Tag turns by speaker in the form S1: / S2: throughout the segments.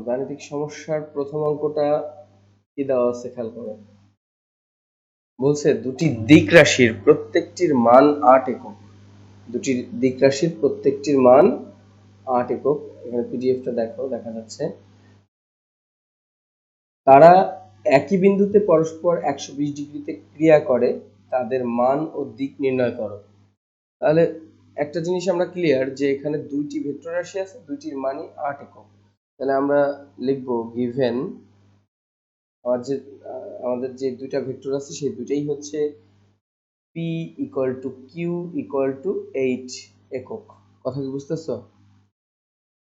S1: গাণিতিক সমস্যার প্রথম অঙ্কটা কি দেওয়া আছে খেয়াল করো। বলছে দুটি দিক রাশির প্রত্যেকটির মান 8 একক। দুটি দিক রাশির প্রত্যেকটির মান 8 একক। এখানে পিডিএফটা দেখো, দেখা যাচ্ছে। তারা একই বিন্দুতে পরস্পর 120 ডিগ্রিতে ক্রিয়া করে, তাদের মান ও দিক নির্ণয় করো। তাহলে একটা জিনিস আমরা ক্লিয়ার যে এখানে দুইটি ভেক্টর রাশি আছে, দুইটির মানই 8 একক। তাহলে আমরা লিখব গিভেন আমাদের যে দুইটা ভেক্টর আছে সেই দুইটাই হচ্ছে p equal to q equal to 8 একক। কথা কি বুঝতেছো?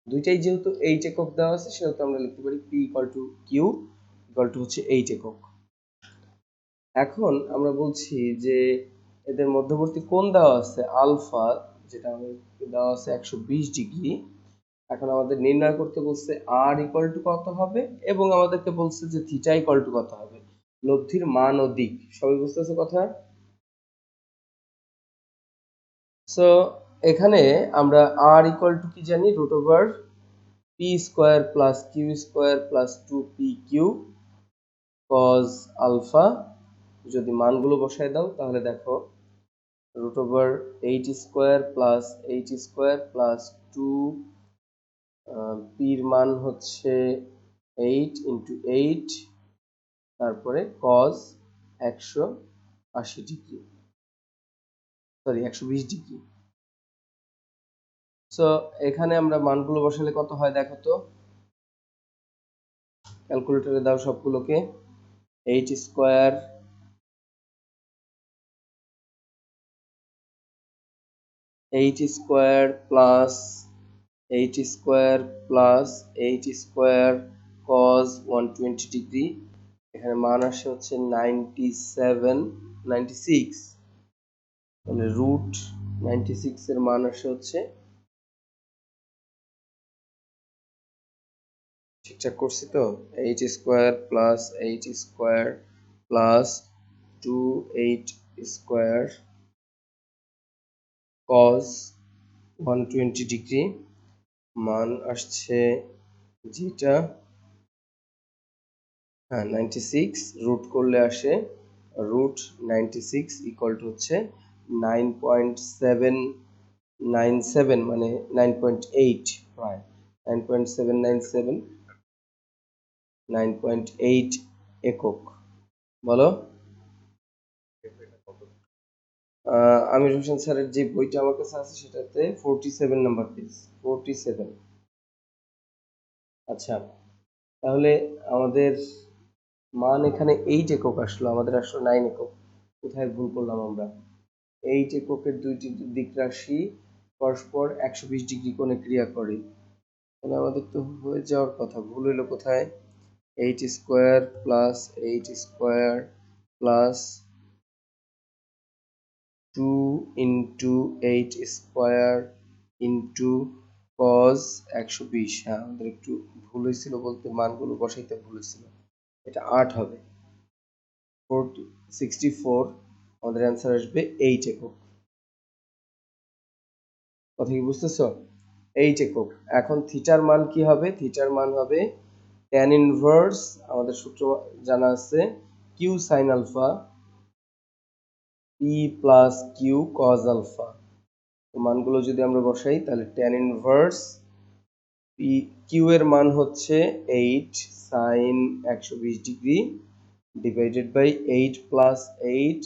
S1: দুইটাই যেহেতু 8 একক দেওয়া আছে সেহেতু আমরা লিখতে পারি p equal to q equal to হচ্ছে 8 একক। এখন আমরা বলছি যে এদের মধ্যবর্তী কোণ দেওয়া আছে আলফা, যেটা আমাদের দেওয়া আছে 120 ডিগ্রি। এখন আমাদের নির্ণয় করতে বলছে r ইকুয়াল টু কত হবে এবং আমাদেরকে বলছে যে থিটা ইকুয়াল টু কত হবে। লব্ধির মান ও দিক সবাই বুঝতেছে কথা? সো এখানে আমরা r ইকুয়াল টু কি জানি, root over p square plus q square plus 2pq cos alpha. যদি মানগুলো বসায় দাও তাহলে দেখো root over 8 square plus 8 square plus 2 p এর মান হচ্ছে 8 ইন্টু 8, তারপরে cos 180 degree, sorry 120 degree. So এখানে আমরা মানগুলো বসালে কত হয় দেখো তো, ক্যালকুলেটরে দাও সবগুলোকে। 8 square plus 8 square plus 8 square cos 120 degree. এখানে মান আসে হচ্ছে 96, তাহলে রুট 96 এর মান আসে হচ্ছে, ঠিকঠাক করছি তো, 8 square plus 8 square plus 28 square cos 120 degree মান আসছে যেটা, হ্যাঁ 96, রুট করলে আসে রুট 96 ইকুয়াল টু হচ্ছে 9.797, মানে 9.8, প্রায় 9.797, 9.8 একক। বলো আমির হোসেন স্যারের যে বইটা আমার কাছে আছে সেটাতে 47 নাম্বার পেজ, 47। আচ্ছা, তাহলে আমাদের মান এখানে 8 একক আসলো, আমাদের আসলো 9 একক। কোথায় ভুল করলাম আমরা? 8 এককের দুইটি দিক রাশি পরস্পর 120 ডিগ্রি কোণে ক্রিয়া করে, তাহলে আমাদের তো হয়ে যাওয়ার কথা। ভুল হইলো কোথায়? 8 square plus 8 square plus 2 into 8 square into cos 120। হ্যাঁ আমাদের একটু ভুল হয়েছিল, বলতে মানগুলো বসাইতে ভুল হয়েছিল। এটা 8 হবে, 64। আমাদের অ্যান্সার আসবে 8 একক। কথা কি বুঝতেছো? 8 একক। এখন থিটার মান কি হবে? থিটার মান হবে tan ইনভার্স, আমাদের সূত্র জানা আছে, q sin alpha p plus q cos alpha. তো মানগুলো যদি আমরা বসাই তাহলে tan ইনভার্স q এর মান হচ্ছে 8 sin 120 degree divided by 8 plus 8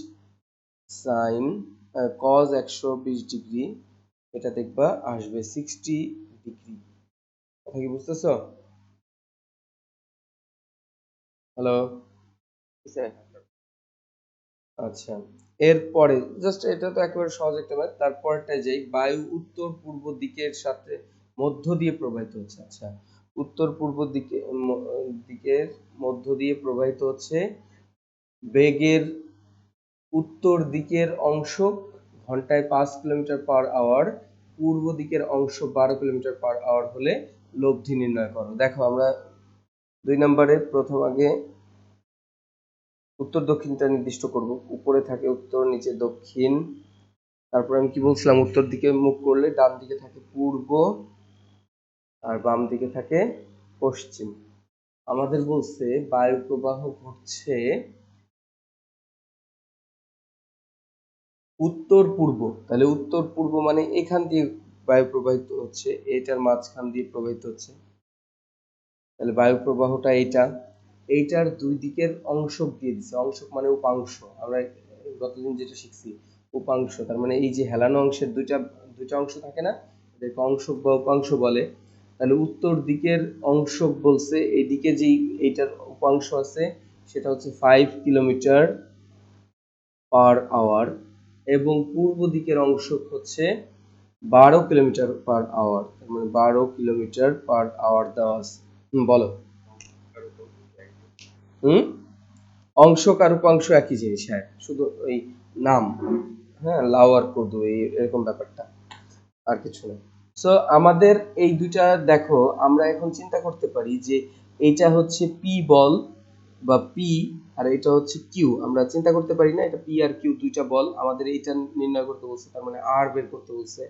S1: sin cos 120 degree, এটা দেখবা আসবে 60 ডিগ্রি। কথা কি বুঝতেছো? হ্যালো, আচ্ছা। এরপরে জাস্ট এটা তো একেবারে সহজ একটা ম্যাথ। তারপরটা যাই, বায়ু উত্তর পূর্ব দিকের সাথে মধ্য দিয়ে প্রবাহিত হচ্ছে। আচ্ছা, উত্তর পূর্ব দিকের মধ্য দিয়ে প্রবাহিত হচ্ছে, বেগের উত্তর দিকের অংশ ঘন্টায় 5 কিলোমিটার পার আওয়ার, পূর্ব দিকের অংশ 12 কিলোমিটার পার আওয়ার হলে লব্ধি নির্ণয় করো। দেখো আমরা 2 নম্বরে প্রথম আগে উত্তর দক্ষিণটা নির্দিষ্ট করব। উপরে থাকে উত্তর, নিচে দক্ষিণ। তারপর আমি কি বলছিলাম, উত্তর দিকে মুখ করলে ডান দিকে থাকে পূর্ব আর বাম দিকে থাকে পশ্চিম। আমাদের বলছে বায়ু প্রবাহ ঘটছে উত্তর পূর্ব, তাহলে উত্তর পূর্ব মানে এখান দিয়ে বায়ু প্রবাহিত হচ্ছে, এটার মাঝখান দিয়ে প্রবাহিত হচ্ছে, তাহলে বায়ু প্রবাহটা এইটার দুই দিকের অংশক দিয়ে দিচ্ছে। অংশক মানে উপাংশ, আমরা গতদিন যেটা শিখছি উপাংশ, তার মানে এই যে হেলানো অংশের দুইটা দুইটা অংশ থাকে না, এটাকে অংশক বা উপাংশ বলে। তাহলে উত্তর দিকের অংশক বলছে এইদিকে যে এইটার উপাংশ আছে সেটা হচ্ছে 5 কিলোমিটার পার আওয়ার, এবং পূর্ব দিকের অংশক হচ্ছে 12 কিলোমিটার পার আওয়ার, তার মানে 12 কিলোমিটার পার আওয়ার দেওয়া আছে। বলো। হুম, অংশক আর উপাংশ একই জিনিস, হ্যাঁ, শুধু ওই নাম, হ্যাঁ, লাউ আর কদু এরকম ব্যাপারটা, আর কিছু না। সো আমাদের এই দুইটা দেখো, আমরা এখন চিন্তা করতে পারি যে এইটা হচ্ছে পি বল বা পি, আর এটা হচ্ছে কিউ। আমরা চিন্তা করতে পারি না, এটা পি আর কিউ দুইটা বল, আমাদের এইটা নির্ণয় করতে বলছে, তার মানে আর বের করতে বলছে।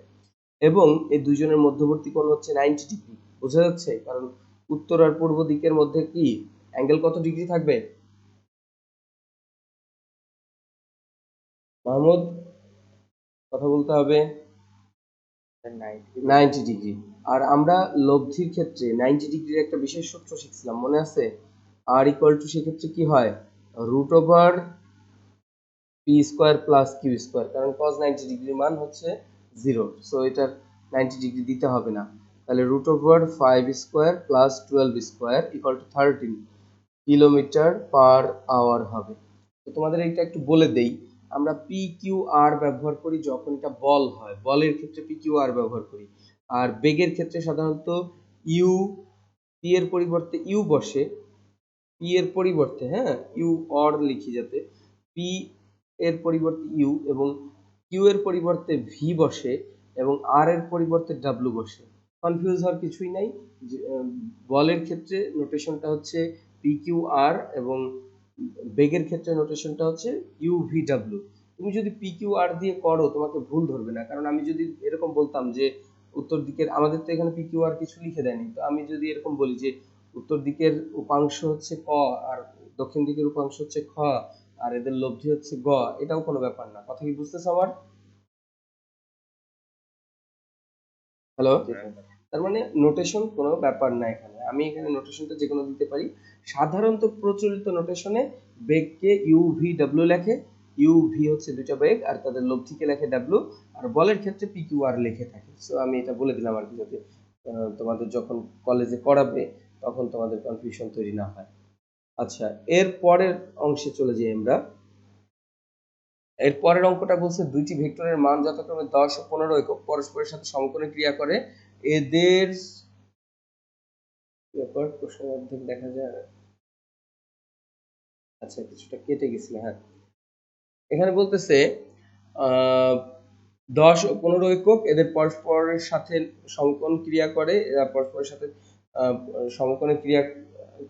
S1: এবং এই দুইজনের মধ্যবর্তী কোণ হচ্ছে 90 ডিগ্রি, বোঝা যাচ্ছে? কারণ উত্তর আর পূর্ব দিকের মধ্যে কি অ্যাঙ্গেল কত ডিগ্রি থাকবে মাহমুদ? কথা বলতে হবে। 90 ডিগ্রি। আর আমরা লব্ধির ক্ষেত্রে 90 ডিগ্রির একটা বিশেষ সূত্র শিখছিলাম, মনে আছে? আর ইকুয়াল টু সেক্ষেত্রে কি হয়, root over p square plus q square, কারণ cos 90 ডিগ্রির মান হচ্ছে 0, সো এটার 90 ডিগ্রি দিতে হবে না। তাহলে root over 5 square plus 12 square equal to 13 kilometre per hour হবে। তো তোমাদের এটা একটু বলে দেই, আমরা পি কিউ আর ব্যবহার করি যখন এটা বল হয়, বলের ক্ষেত্রে পি কিউ আর ব্যবহার করি। আর বেগের ক্ষেত্রে সাধারণত ইউ, পি এর পরিবর্তে ইউ বসে, পি এর পরিবর্তে, হ্যাঁ, ইউ অর লিখি যাতে, পি এর পরিবর্তে ইউ, এবং কিউ এর পরিবর্তে ভি বসে, এবং আর এর পরিবর্তে ডাব্লু বসে। কনফিউজ হওয়ার কিছুই নাই। বলের ক্ষেত্রে নোটেশনটা হচ্ছে পি কিউ আর, এবং বেগের ক্ষেত্রে নোটেশনটা হচ্ছে ইউ ভি ডাব্লু। তুমি যদি পি কিউ আর দিয়ে করো তোমাকে ভুল ধরবে না, কারণ আমি যদি এরকম বলতাম যে উত্তর দিকের, আমাদের তো এখানে পি কিউ আর কিছু লিখে দেয়নি, তো আমি যদি এরকম বলি যে উত্তর দিকের উপাংশ হচ্ছে ক আর দক্ষিণ দিকের উপাংশ হচ্ছে খ, আর এদের লব্ধি হচ্ছে গ, এটাও কোনো ব্যাপার না। কথা কি বুঝতেছো আমার? হ্যালো? তার মানে নোটেশন কোনো ব্যাপার না, এখানে আমি এখানে নোটেশনটা যে কোনো দিতে পারি। সাধারণত প্রচলিত নোটেশনে বেগকে ইউ ভি ডাব্লিউ লেখে, ইউ ভি হচ্ছে দুইটা বেগ আর তাদের লব্ধিকে লেখে ডাব্লিউ, আর বলের ক্ষেত্রে পি কিউ আর লেখে থাকে। সো আমি এটা বলে দিলাম আর কি, যাতে তোমাদের যখন কলেজে করাবে তখন তোমাদের কনফিউশন তৈরি না হয়। আচ্ছা, এর পরের অংশে চলে যাই আমরা। এর পরের অঙ্কটা বলছে দুইটি ভেক্টরের মান যথাক্রমে 10 ও 15 একক পরস্পরের সাথে সমকোণে ক্রিয়া করে, এদের ব্যাপার প্রশ্নের অর্ধেক দেখা যায়। আচ্ছা, কিছুটা কেটে গেছিল, হ্যাঁ। এখানে বলতেছে 10 ও 15 একক, এদের পরস্পরের সাথে সমকোণ ক্রিয়া করে, এরা পরস্পরের সাথে আহ, সমকোণে ক্রিয়া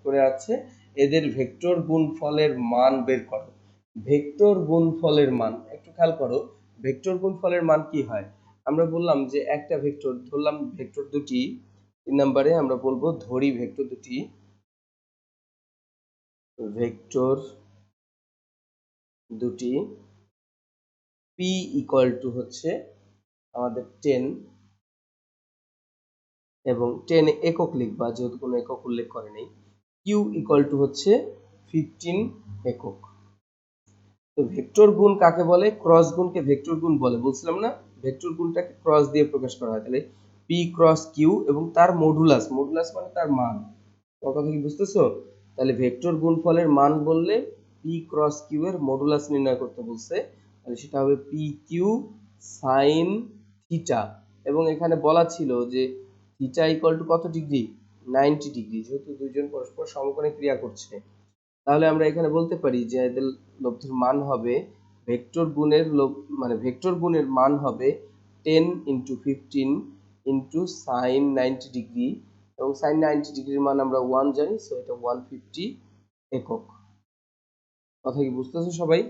S1: করে আছে, এদের ভেক্টর গুণফলের মান বের করো। ভেক্টর গুণফলের মান একটু খেয়াল করো, ভেক্টর গুণফলের মান কি হয়? আমরা বললাম যে একটা ভেক্টর ধরলাম, ভেক্টর দুটি, 3 নম্বরে আমরা বলবো ধরি ভেক্টর দুটি, ভেক্টর দুটি পি ইকুয়াল টু হচ্ছে আমাদের 10, এবং 10 একক লিখবা যেহেতু কোনো একক উল্লেখ করে নেই। কিউ ইকুয়াল টু হচ্ছে 15 একক। তো ভেক্টর গুণ কাকে বলে? ক্রস গুণকে ভেক্টর গুণ বলে, বলছিলাম না? ভেক্টর গুণটাকে ক্রস দিয়ে প্রকাশ করা হয়। তাহলে পি ক্রস কিউ এবং তার মডুলাস, মডুলাস মানে তার মান। কথা কি বুঝতেছো? তাহলে ভেক্টর গুণফলের মান বললে পি ক্রস কিউ এর মডুলাস নির্ণয় করতে বলছে, তাহলে সেটা হবে পি কিউ সাইন থিটা। এবং এখানে বলা ছিল যে থিটা ইকুয়াল টু কত ডিগ্রি? 90 ডিগ্রি, যেহেতু দুইজন পরস্পর সমকোণে ক্রিয়া করছে। তাহলে আমরা এখানে বলতে পারি যে এদের লব্ধির মান হবে ভেক্টর গুণের মানে ভেক্টর গুণের মান হবে 10 ইন্টু 15 ইন্টু সাইন 90 ডিগ্রি, এবং সাইন 90 ডিগ্রির মান আমরা 1 জানি, সো এটা 150 একক। কথা কি বুঝতেছো সবাই?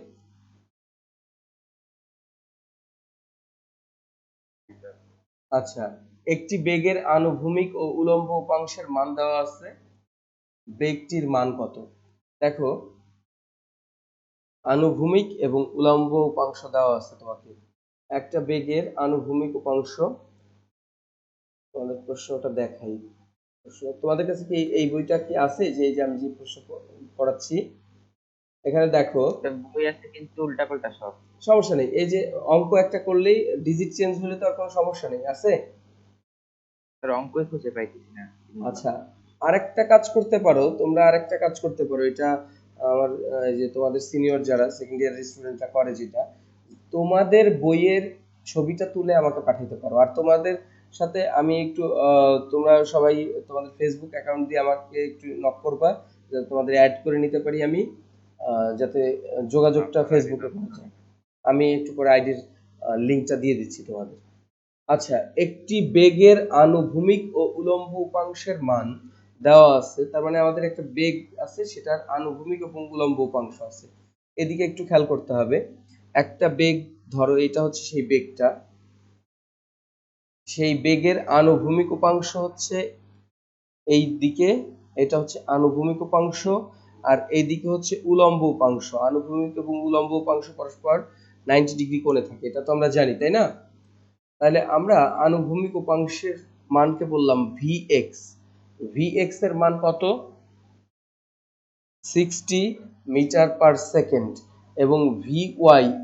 S1: আচ্ছা, একটি বেগের আনুভূমিক ও উলম্ব উপাংশের মান দেওয়া আছে। বেগটির মান কত। দেখো আনুভূমিক এবং উলম্ব উপাংশ দেওয়া আছে তোমাকে। একটা বেগের আনুভূমিক উপাংশ, তোমাদের প্রশ্নটা দেখাই। তোমাদের কাছে কি এই বইটা কি আছে, যে এই যে আমি যে প্রশ্ন পড়াচ্ছি? এখানে দেখো
S2: বই আছে কিন্তু উল্টা পাল্টা সব।
S1: সমস্যা নেই, এই যে অঙ্ক একটা করলেই ডিজিট চেঞ্জ হলে তো আর কোনো সমস্যা নেই, আছে?
S2: অঙ্কই খুঁজে পাইতেছি না।
S1: আচ্ছা, আরেকটা কাজ করতে পারো তোমরা, আরেকটা কাজ করতে পারো, এটা আমার এই যে তোমাদের সিনিয়র যারা সেকেন্ড ইয়ারের স্টুডেন্টরা করে যেটা, তোমাদের বইয়ের ছবিটা তুলে আমাকে পাঠাতে পারো। আর তোমাদের সাথে আমি একটু তোমরা সবাই তোমাদের ফেসবুক অ্যাকাউন্ট দিয়ে আমাকে একটু নক করবা, যাতে তোমাদের অ্যাড করে নিতে পারি আমি, যাতে যোগাযোগটা ফেসবুকে করা যায়। আমি একটু করে আইডির লিঙ্কটা দিয়ে দিচ্ছি তোমাদের। আচ্ছা, একটি বেগের আনুভূমিক ও উলম্ব উপাংশের মান দেওয়া আছে, তার মানে আমাদের একটা বেগ আছে, সেটার আনুভূমিক এবং উলম্ব উপাংশ আছে। এদিকে একটু খেয়াল করতে হবে। একটা বেগ ধরো, এটা হচ্ছে সেই বেগটা, সেই বেগের আনুভূমিক উপাংশ হচ্ছে এই দিকে, এটা হচ্ছে আনুভূমিক উপাংশ, আর এইদিকে হচ্ছে উলম্ব উপাংশ। আনুভূমিক এবং উলম্ব উপাংশ পরস্পর 90 ডিগ্রি কোণে থাকে, এটা তো আমরা জানি, তাই না? তাহলে আমরা আনুভূমিক উপাংশের মানকে বললাম Vx। Vx এর মান কত? 60 মিটার পার সেকেন্ড। এবং Vy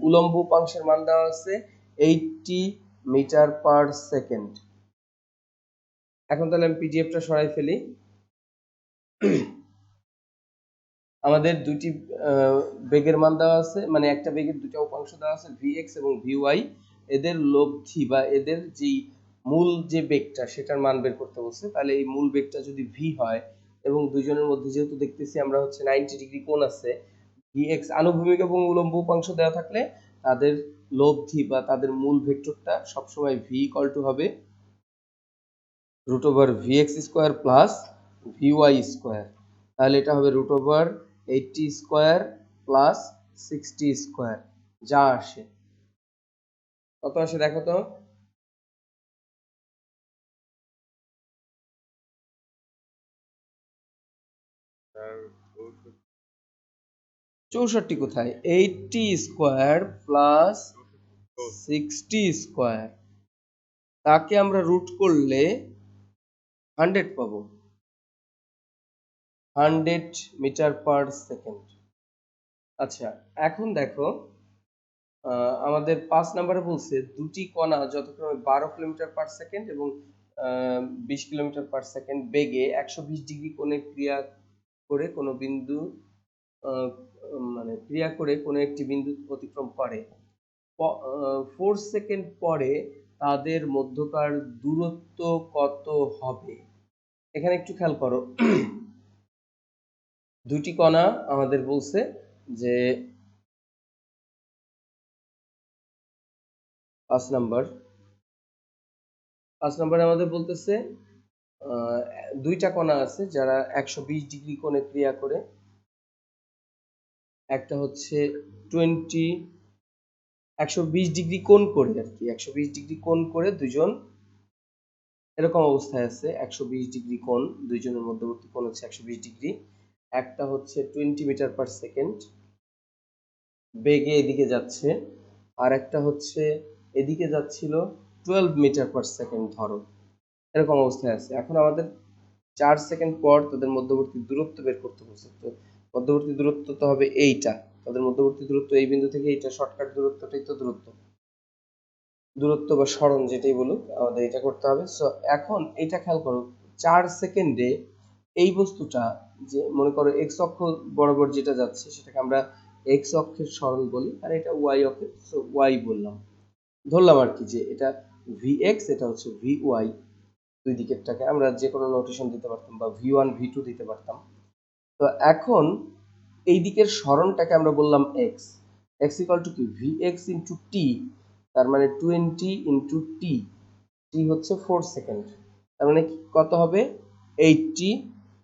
S1: উলম্ব উপাংশের মান দেওয়া আছে 80 মিটার পার সেকেন্ড। এখন তাহলে আমি পিডিএফটা সরাই ফেলি। আমাদের দুটি বেগের মান দেওয়া আছে, মানে একটা বেগের দুটো উপাংশ দেওয়া আছে, Vx এবং Vy। এদের লব্ধি বা এদের যেই মূল যে বেগটা সেটার মান বের করতে বলছে। তাহলে এই মূল বেগটা যদি v হয়, এবং দুইজনের মধ্যে যেহেতু দেখতেছি আমরা হচ্ছে 90 ডিগ্রি কোণ আছে, Vx আনুভূমিক এবং উলম্ব উপাংশ দেওয়া থাকলে তাদের লব্ধি বা তাদের মূল ভেক্টরটা সবসময় v ইকুয়াল টু হবে √vx² প্লাস vy²। তাহলে এটা হবে √80² প্লাস 60², যা আসে কত আসে দেখো তো।
S2: স্যার
S1: 64 কোথায়? 80² প্লাস 60², তাকে আমরা রুট করলে 100 পাবো, 100 মিটার পার সেকেন্ড। আচ্ছা, এখন দেখো আমাদের 5 নম্বরে বলছে দুটি কণা যথাক্রমে 12 কিলোমিটার পার সেকেন্ড এবং 20 কিলোমিটার পার সেকেন্ড বেগে 120 ডিগ্রি কোণে ক্রিয়া করে কোনো বিন্দু আহ, মানে ক্রিয়া করে কোনো একটি বিন্দু অতিক্রম করে। 4 সেকেন্ড পরে তাদের মধ্যকার দূরত্ব কত হবে? এখানে একটু খেয়াল করো। দুটি কণা আমাদের বলছে যে 5 নাম্বারে আমাদের বলতেছে দুইটা কণা আছে যারা 120 ডিগ্রি কোণে ক্রিয়া করে। একটা হচ্ছে 120 ডিগ্রি কোণ করে আর কি, 120 ডিগ্রি কোণ করে দুইজন এরকম অবস্থায় আছে। 120 ডিগ্রি কোণ, দুইজনের মধ্যবর্তী কোণ হচ্ছে 120 ডিগ্রি। একটা হচ্ছে 20 মিটার পার সেকেন্ড বেগে এদিকে যাচ্ছে, আর একটা হচ্ছে এদিকে যাচ্ছিল 12 মিটার পার সেকেন্ড ধরো, এরকম অবস্থায় আছে। এখন আমাদের 4 সেকেন্ড পর তাদের মধ্যবর্তী দূরত্ব বের করতে বলছে। তো মধ্যবর্তী দূরত্ব তো হবে এইটা, তাদের মধ্যবর্তী দূরত্ব এই বিন্দু থেকে এইটা, শর্টকাট দূরত্বটাই তো দূরত্ব বা সরণ যেটাই বলুক, আমাদের এটা করতে হবে। সো এখন এটা খেয়াল করো, 4 সেকেন্ডে এই বস্তুটা, যে মনে করো এক্স অক্ষ বরাবর যেটা যাচ্ছে সেটাকে আমরা এক্স অক্ষের সরণ বলি, আর এটা ওয়াই অক্ষে, সো ওয়াই বললাম, ধরলাম আর কি যে এটা Vx, এটা হচ্ছে Vy। দুই দিকেরটাকে আমরা যে কোনো নোটেশন দিতে পারতাম, বা V1 V2 দিতে পারতাম। তো এখন এই দিকের সরণটাকে আমরা বললাম x, x ইকুয়াল টু কি Vx ইন্টু টি, তার মানে 20 ইন্টু টি, টি হচ্ছে 4 সেকেন্ড, তার মানে কত হবে 80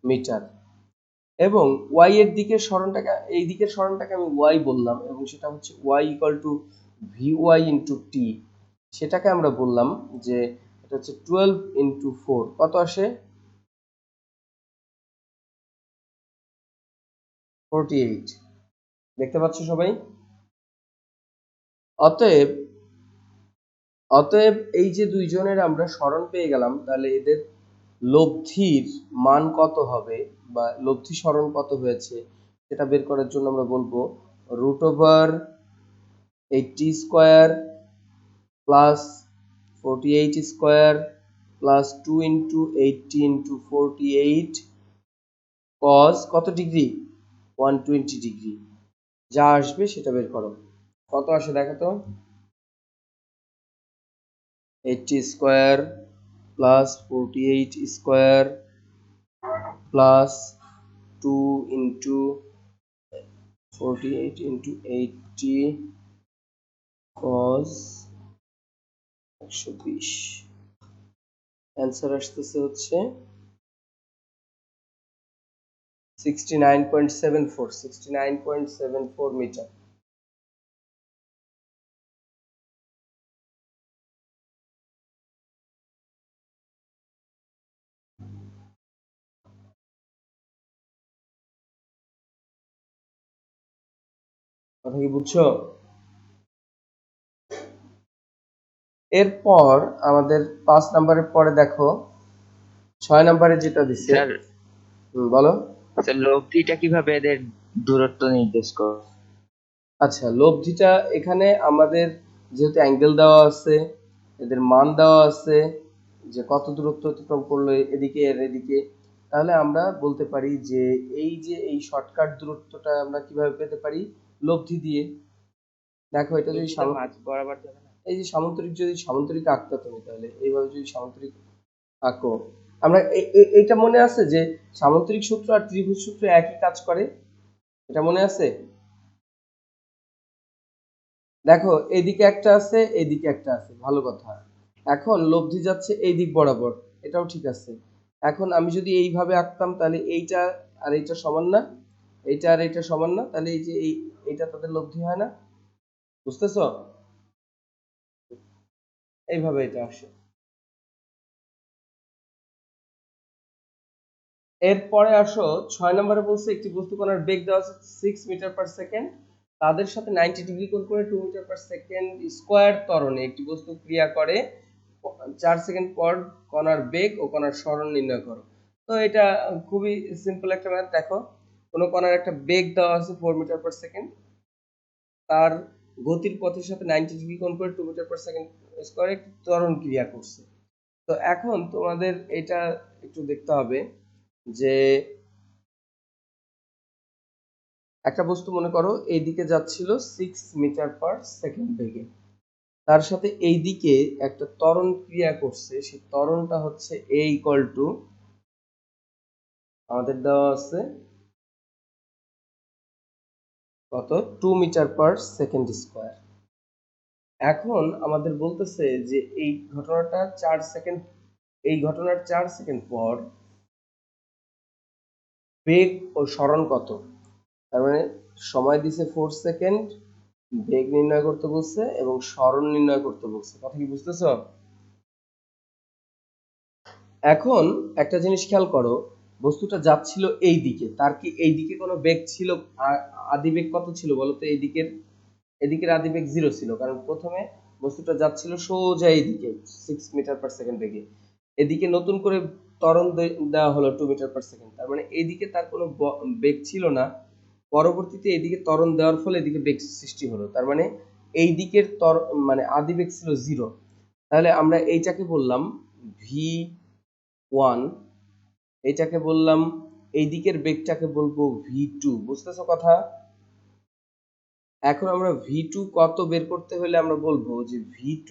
S1: মিটার। এবং y এর দিকের সরণটাকে, এই দিকের সরণটাকে আমি y বললাম, এবং সেটা হচ্ছে y equal to Vy into T, সেটাকে আমরা বললাম যে এটা হচ্ছে 12 ইন্টু 4, কত আসে 48 দেখতে পাচ্ছ সবাই? অতএব অতএব এই যে দুইজনের আমরা সরণ পেয়ে গেলাম, তাহলে এদের লব্ধির মান কত হবে বা লব্ধি সরণ কত হয়েছে সেটা বের করার জন্য আমরা বলবো √80 square plus 48 square plus 2 into 80 into 48 cos কত ডিগ্রি 120 ডিগ্রি। যা আসবে সেটা বের করো। কত আসে দেখো তো? 80 square plus 48 square plus 2 into 48 into 80 cos 120। Answer আসতেছে হচ্ছে 69.74 মিটার। কথা কি বুঝছো? এরপর আমাদের 5 নাম্বারের পরে দেখো 6 নাম্বারে যেটা দিছে।
S2: স্যার
S1: বলো।
S2: স্যার লব্ধিটা কিভাবে এদের দূরত্ব নির্দেশ করো?
S1: আচ্ছা, লব্ধিটা এখানে আমাদের যেহেতু অ্যাঙ্গেল দেওয়া আছে, এদের মান দেওয়া আছে যে কত দূরত্ব অতিক্রম করলো এদিকে আর এদিকে, তাহলে আমরা বলতে পারি যে এই শর্টকাট দূরত্বটা আমরা কিভাবে পেতে পারি? লব্ধি দিয়ে। দেখো এটা যদি
S2: লব্ধিটা মাঝ বরাবর যাবে না?
S1: এই যে সামান্তরিক, যদি সামান্তরিক আঁকতে তুমি, তাহলে এইভাবে যদি সামান্তরিক আঁকো, আমরা এটা মনে আছে যে সামান্তরিক সূত্র আর ত্রিভুজ সূত্র একই কাজ করে, এটা মনে আছে? দেখো এইদিকে একটা আছে, এইদিকে একটা আছে, ভালো কথা। এখন লব্ধি যাচ্ছে এই দিক বরাবর, এটাও ঠিক আছে। এখন আমি যদি এইভাবে আঁকতাম, তাহলে এইটা আর এইটা সমান না, এইটা আর এইটা সমান না, তাহলে এই যে এইটা তাদের লব্ধি হয় না, বুঝতেছো? এইভাবে এটা আসে। এরপরে আসো 6 নম্বরে বলছে একটি বস্তু কণার বেগ দেওয়া আছে 6 মিটার পার সেকেন্ড, তাদের সাথে 90 ডিগ্রি কোণ করে 2 মিটার পার সেকেন্ড স্কয়ার ত্বরণে একটি বস্তু ক্রিয়া করে 4 সেকেন্ড পর কণার বেগ ও কণার সরণ নির্ণয় করো। তো এটা খুবই সিম্পল একটা ম্যাথ। দেখো কোন কণার একটা বেগ দেওয়া আছে 4 মিটার পার সেকেন্ড, তার গতির পথের সাথে 90 ডিগ্রি কোণ করে 2 মিটার পার সেকেন্ড স্কয়ার একটি ত্বরণ ক্রিয়া করছে। তো এখন তোমাদের এটা একটু দেখতে হবে যে একটা বস্তু মনে করো এইদিকে যাচ্ছিল 6 মিটার পার সেকেন্ড বেগে, তার সাথে এইদিকে একটা ত্বরণ ক্রিয়া করছে, সেই ত্বরণটা হচ্ছে a ইকুয়াল টু আমাদের দেওয়া আছে কত 2 মিটার পার সেকেন্ড স্কয়ার। এখন আমাদের বলতেছে যে এই ঘটনাটা 4 সেকেন্ড, এই ঘটনার 4 সেকেন্ড পর বেগ ও সরণ কত, তার মানে সময় দিছে 4 সেকেন্ড, বেগ নির্ণয় করতে বলছে এবং সরণ নির্ণয় করতে বলছে। কথা কি বুঝতেছো? এখন একটা জিনিস খেয়াল করো, বস্তুটা যাচ্ছিল এই দিকে, তার কি এই দিকে কোনো বেগ ছিল? আদি বেগ কত ছিল বলো তো? এদিকের আদি বেগ 0 ছিল, কারণ প্রথমে বস্তুটা যাচ্ছিল সোজা এইদিকে 6 মিটার পার সেকেন্ড বেগে। এদিকে নতুন করে ত্বরণ দেওয়া হলো 2 মিটার পার সেকেন্ড, তার মানে এইদিকে তার কোনো বেগ ছিল না। পরবর্তীতে এইদিকে ত্বরণ দেওয়ার ফলে এদিকে বেগ সৃষ্টি হলো, তার মানে এই দিকের মানে আদি বেগ ছিল 0। তাহলে আমরা এইটাকে বললাম v1, এইটাকে বললাম, এই দিকের বেগটাকে বলবো v2। বুঝতেছো কথা? এখন আমরা v2 কত বের করতে হলে আমরা বলবো যে v2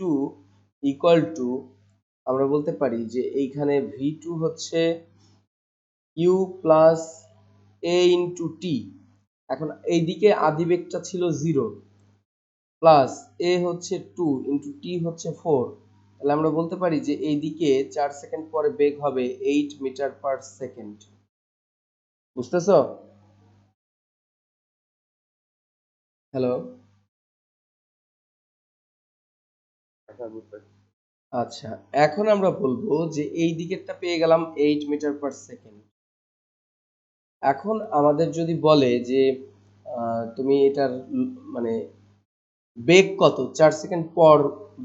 S1: ইকুয়াল টু, আমরা বলতে পারি যে এইখানে v2 হচ্ছে u plus a into t। এখন এইদিকে আদি বেগটা ছিল 0 প্লাস a হচ্ছে 2 ইন্টু t হচ্ছে 4, তাহলে আমরা বলতে পারি যে এইদিকে 4 সেকেন্ড পরে বেগ হবে 8 মিটার পার সেকেন্ড। বুঝতেছো? হ্যালো?
S2: আচ্ছা, বুঝতে পারছি।
S1: আচ্ছা, এখন আমরা বলবো যে এই দিকেরটা পেয়ে গেলাম 8 মিটার পার সেকেন্ড। এখন আমাদের যদি বলে যে তুমি এটার মানে বেগ কত, 4 সেকেন্ড পর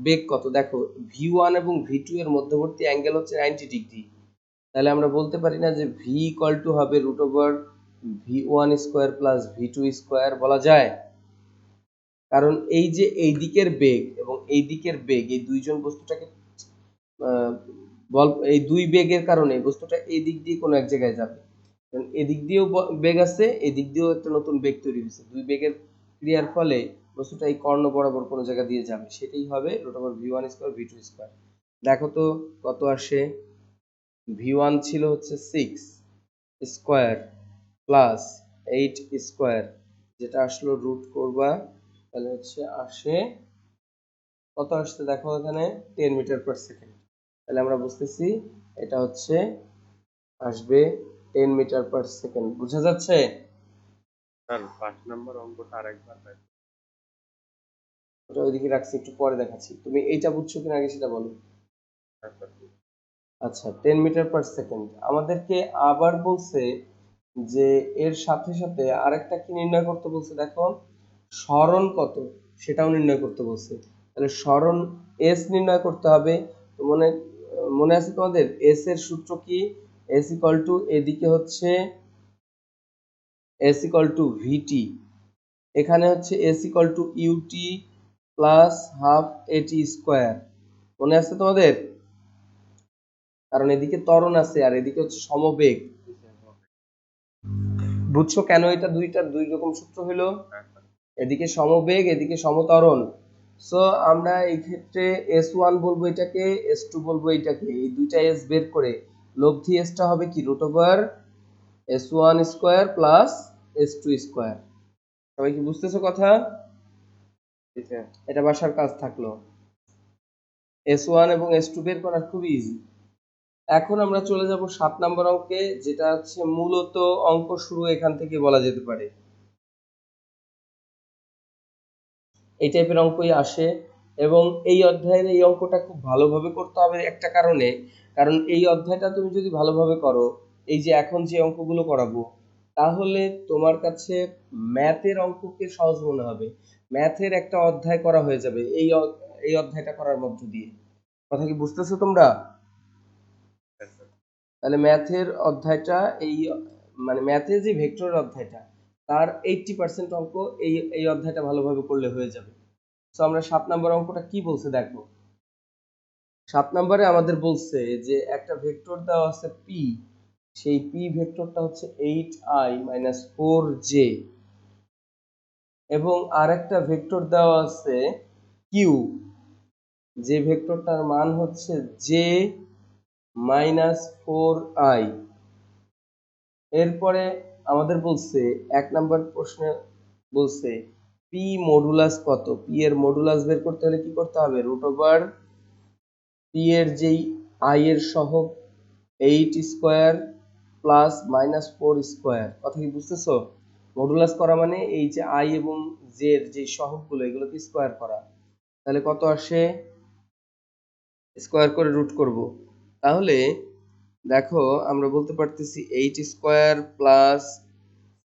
S1: বেগ কত, দেখো v1 এবং v2 এর মধ্যবর্তী অ্যাঙ্গেল হচ্ছে 90 ডিগ্রি। তাহলে আমরা বলতে পারি না যে v ইকুয়াল টু হবে √v1 square plus v2 square, বলা যায়? কারণ এই যে এই দিকের বেগ এবং এই দিকের বেগ, এই দুইজন বস্তুটাকে বল, এই দুই বেগের কারণে বস্তুটা এই দিক দিয়ে কোনো এক জায়গায় যাবে। কারণ এদিক দিয়েও বেগ আছে, এদিক দিয়েও একটা নতুন বেগ তৈরি হয়েছে, দুই বেগের ক্রিয়ার ফলে বস্তুটা এই কর্ণ বরাবর কোনো জায়গা দিয়ে যাবে, সেটাই হবে √v1 স্কয়ার v2 স্কয়ার। দেখো তো কত আসে। v1 ছিল হচ্ছে 6 স্কয়ার প্লাস 8 স্কয়ার, যেটা আসলো রুট করবা, তাহলে হচ্ছে আসে কত আসছে দেখো এখানে 10 মিটার পার সেকেন্ড। তাহলে আমরা বুঝতেছি এটা হচ্ছে আসবে 10 মিটার পার সেকেন্ড। বোঝা যাচ্ছে?
S3: স্যার 5 নম্বর অঙ্কটা আরেকবার দেখ।
S1: ওটা ওইদিকে রাখছি, একটু পরে দেখাচ্ছি। তুমি এইটা বুঝছো কিনা আগে সেটা বলো। আচ্ছা, 10 মিটার পার সেকেন্ড আমাদেরকে আবার বলছে যে এর সাথে সাথে আরেকটা কি নির্ণয় করতে বলছে, দেখো সরণ কত সেটাও নির্ণয় করতে বলছে। তাহলে সরণ এস নির্ণয় করতে হবে। তো মনে মনে আছে তোমাদের এস এর সূত্র কি? এস ইকুয়াল টু, এদিকে হচ্ছে এস ইকুয়াল টু ভিটি, এখানে হচ্ছে s equal to ut plus half at square. মনে আছে তোমাদের? কারণ এদিকে ত্বরণ আছে আর এদিকে হচ্ছে সমবেগ। বুঝছো কেন এটা দুই রকম সূত্র হলো? এদিকে সমবেগ, এদিকে সমত্বরণ। সো আমরা এই ক্ষেত্রে S1 বলবো এটাকে, S2 বলবো এটাকে, এই দুইটা এস বের করে লব্ধি এসটা হবে কি √S1 square plus S2 square. সবাই কি বুঝতেছো কথা? এটা বাসার কাজ থাকলো। S1 এবং S2 বের করা খুবই ইজি। এখন আমরা চলে যাব 7 নম্বর অঙ্কে, যেটা হচ্ছে মূলত অঙ্ক শুরু এখান থেকে বলা যেতে পারে। এই টাইপের অঙ্কই আসে এবং এই অধ্যায়ের এই অঙ্কটা খুব ভালোভাবে করতে হবে একটা কারণে, কারণ এই অধ্যায়টা তুমি যদি ভালোভাবে করো, এই যে এখন যে অঙ্কগুলো করাবো, তাহলে তোমার কাছে ম্যাথের অঙ্ককে সহজ মনে হবে। ম্যাথের একটা অধ্যায় করা হয়ে যাবে এই অধ্যায়টা করার মধ্য দিয়ে। কথা কি বুঝতেছো তোমরা? তাহলে ম্যাথের অধ্যায়টা এই মানে ম্যাথে যে ভেক্টরের অধ্যায়টা, তার 80% অঙ্ক এই অধ্যায়টা ভালোভাবে করলে হয়ে যাবে। তো আমরা 7 নম্বর অঙ্কটা কি বলছে দেখো। 7 নম্বরে আমাদের বলছে যে একটা ভেক্টর দেওয়া আছে p, সেই p ভেক্টরটা হচ্ছে 8i - 4j, এবং আরেকটা ভেক্টর দেওয়া আছে q, যে ভেক্টরটার মান হচ্ছে j - 4i। এরপরে আমাদের বলছে 1 নম্বর প্রশ্নে বলছে p মডুলাস কত। p এর মডুলাস বের করতে হলে কি করতে হবে? p এর যেই i এর সহগ 8 স্কয়ার প্লাস -4 স্কয়ার। কথা কি বুঝতেছো? মডুলাস করা মানে এই যে i এবং j এর যে সহগগুলো, এগুলোকে স্কয়ার করা। তাহলে কত আসে? স্কয়ার করে রুট করব। তাহলে দেখো আমরা বলতে পারতেছি 8 স্কয়ার প্লাস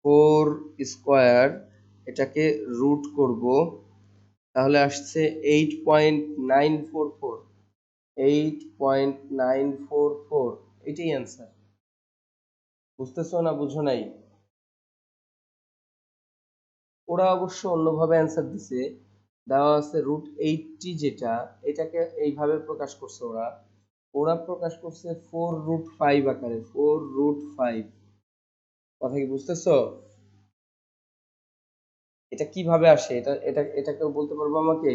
S1: 4 স্কয়ার, এটাকে রুট করব, তাহলে আসছে 8.944। 8.944, এটাই অ্যান্সার। বুঝতেছো না বুঝো নাই? ওরা অবশ্য অন্যভাবে অ্যান্সার দিছে, দেওয়া আছে √80, যেটা এটাকে এইভাবে প্রকাশ করছে ওরা। ওরা প্রকাশ করছে 4√5 আকারে, 4√5। কথা কি বুঝতেছো? এটা কিভাবে আসে? এটা কেউ বলতে পারবো আমাকে?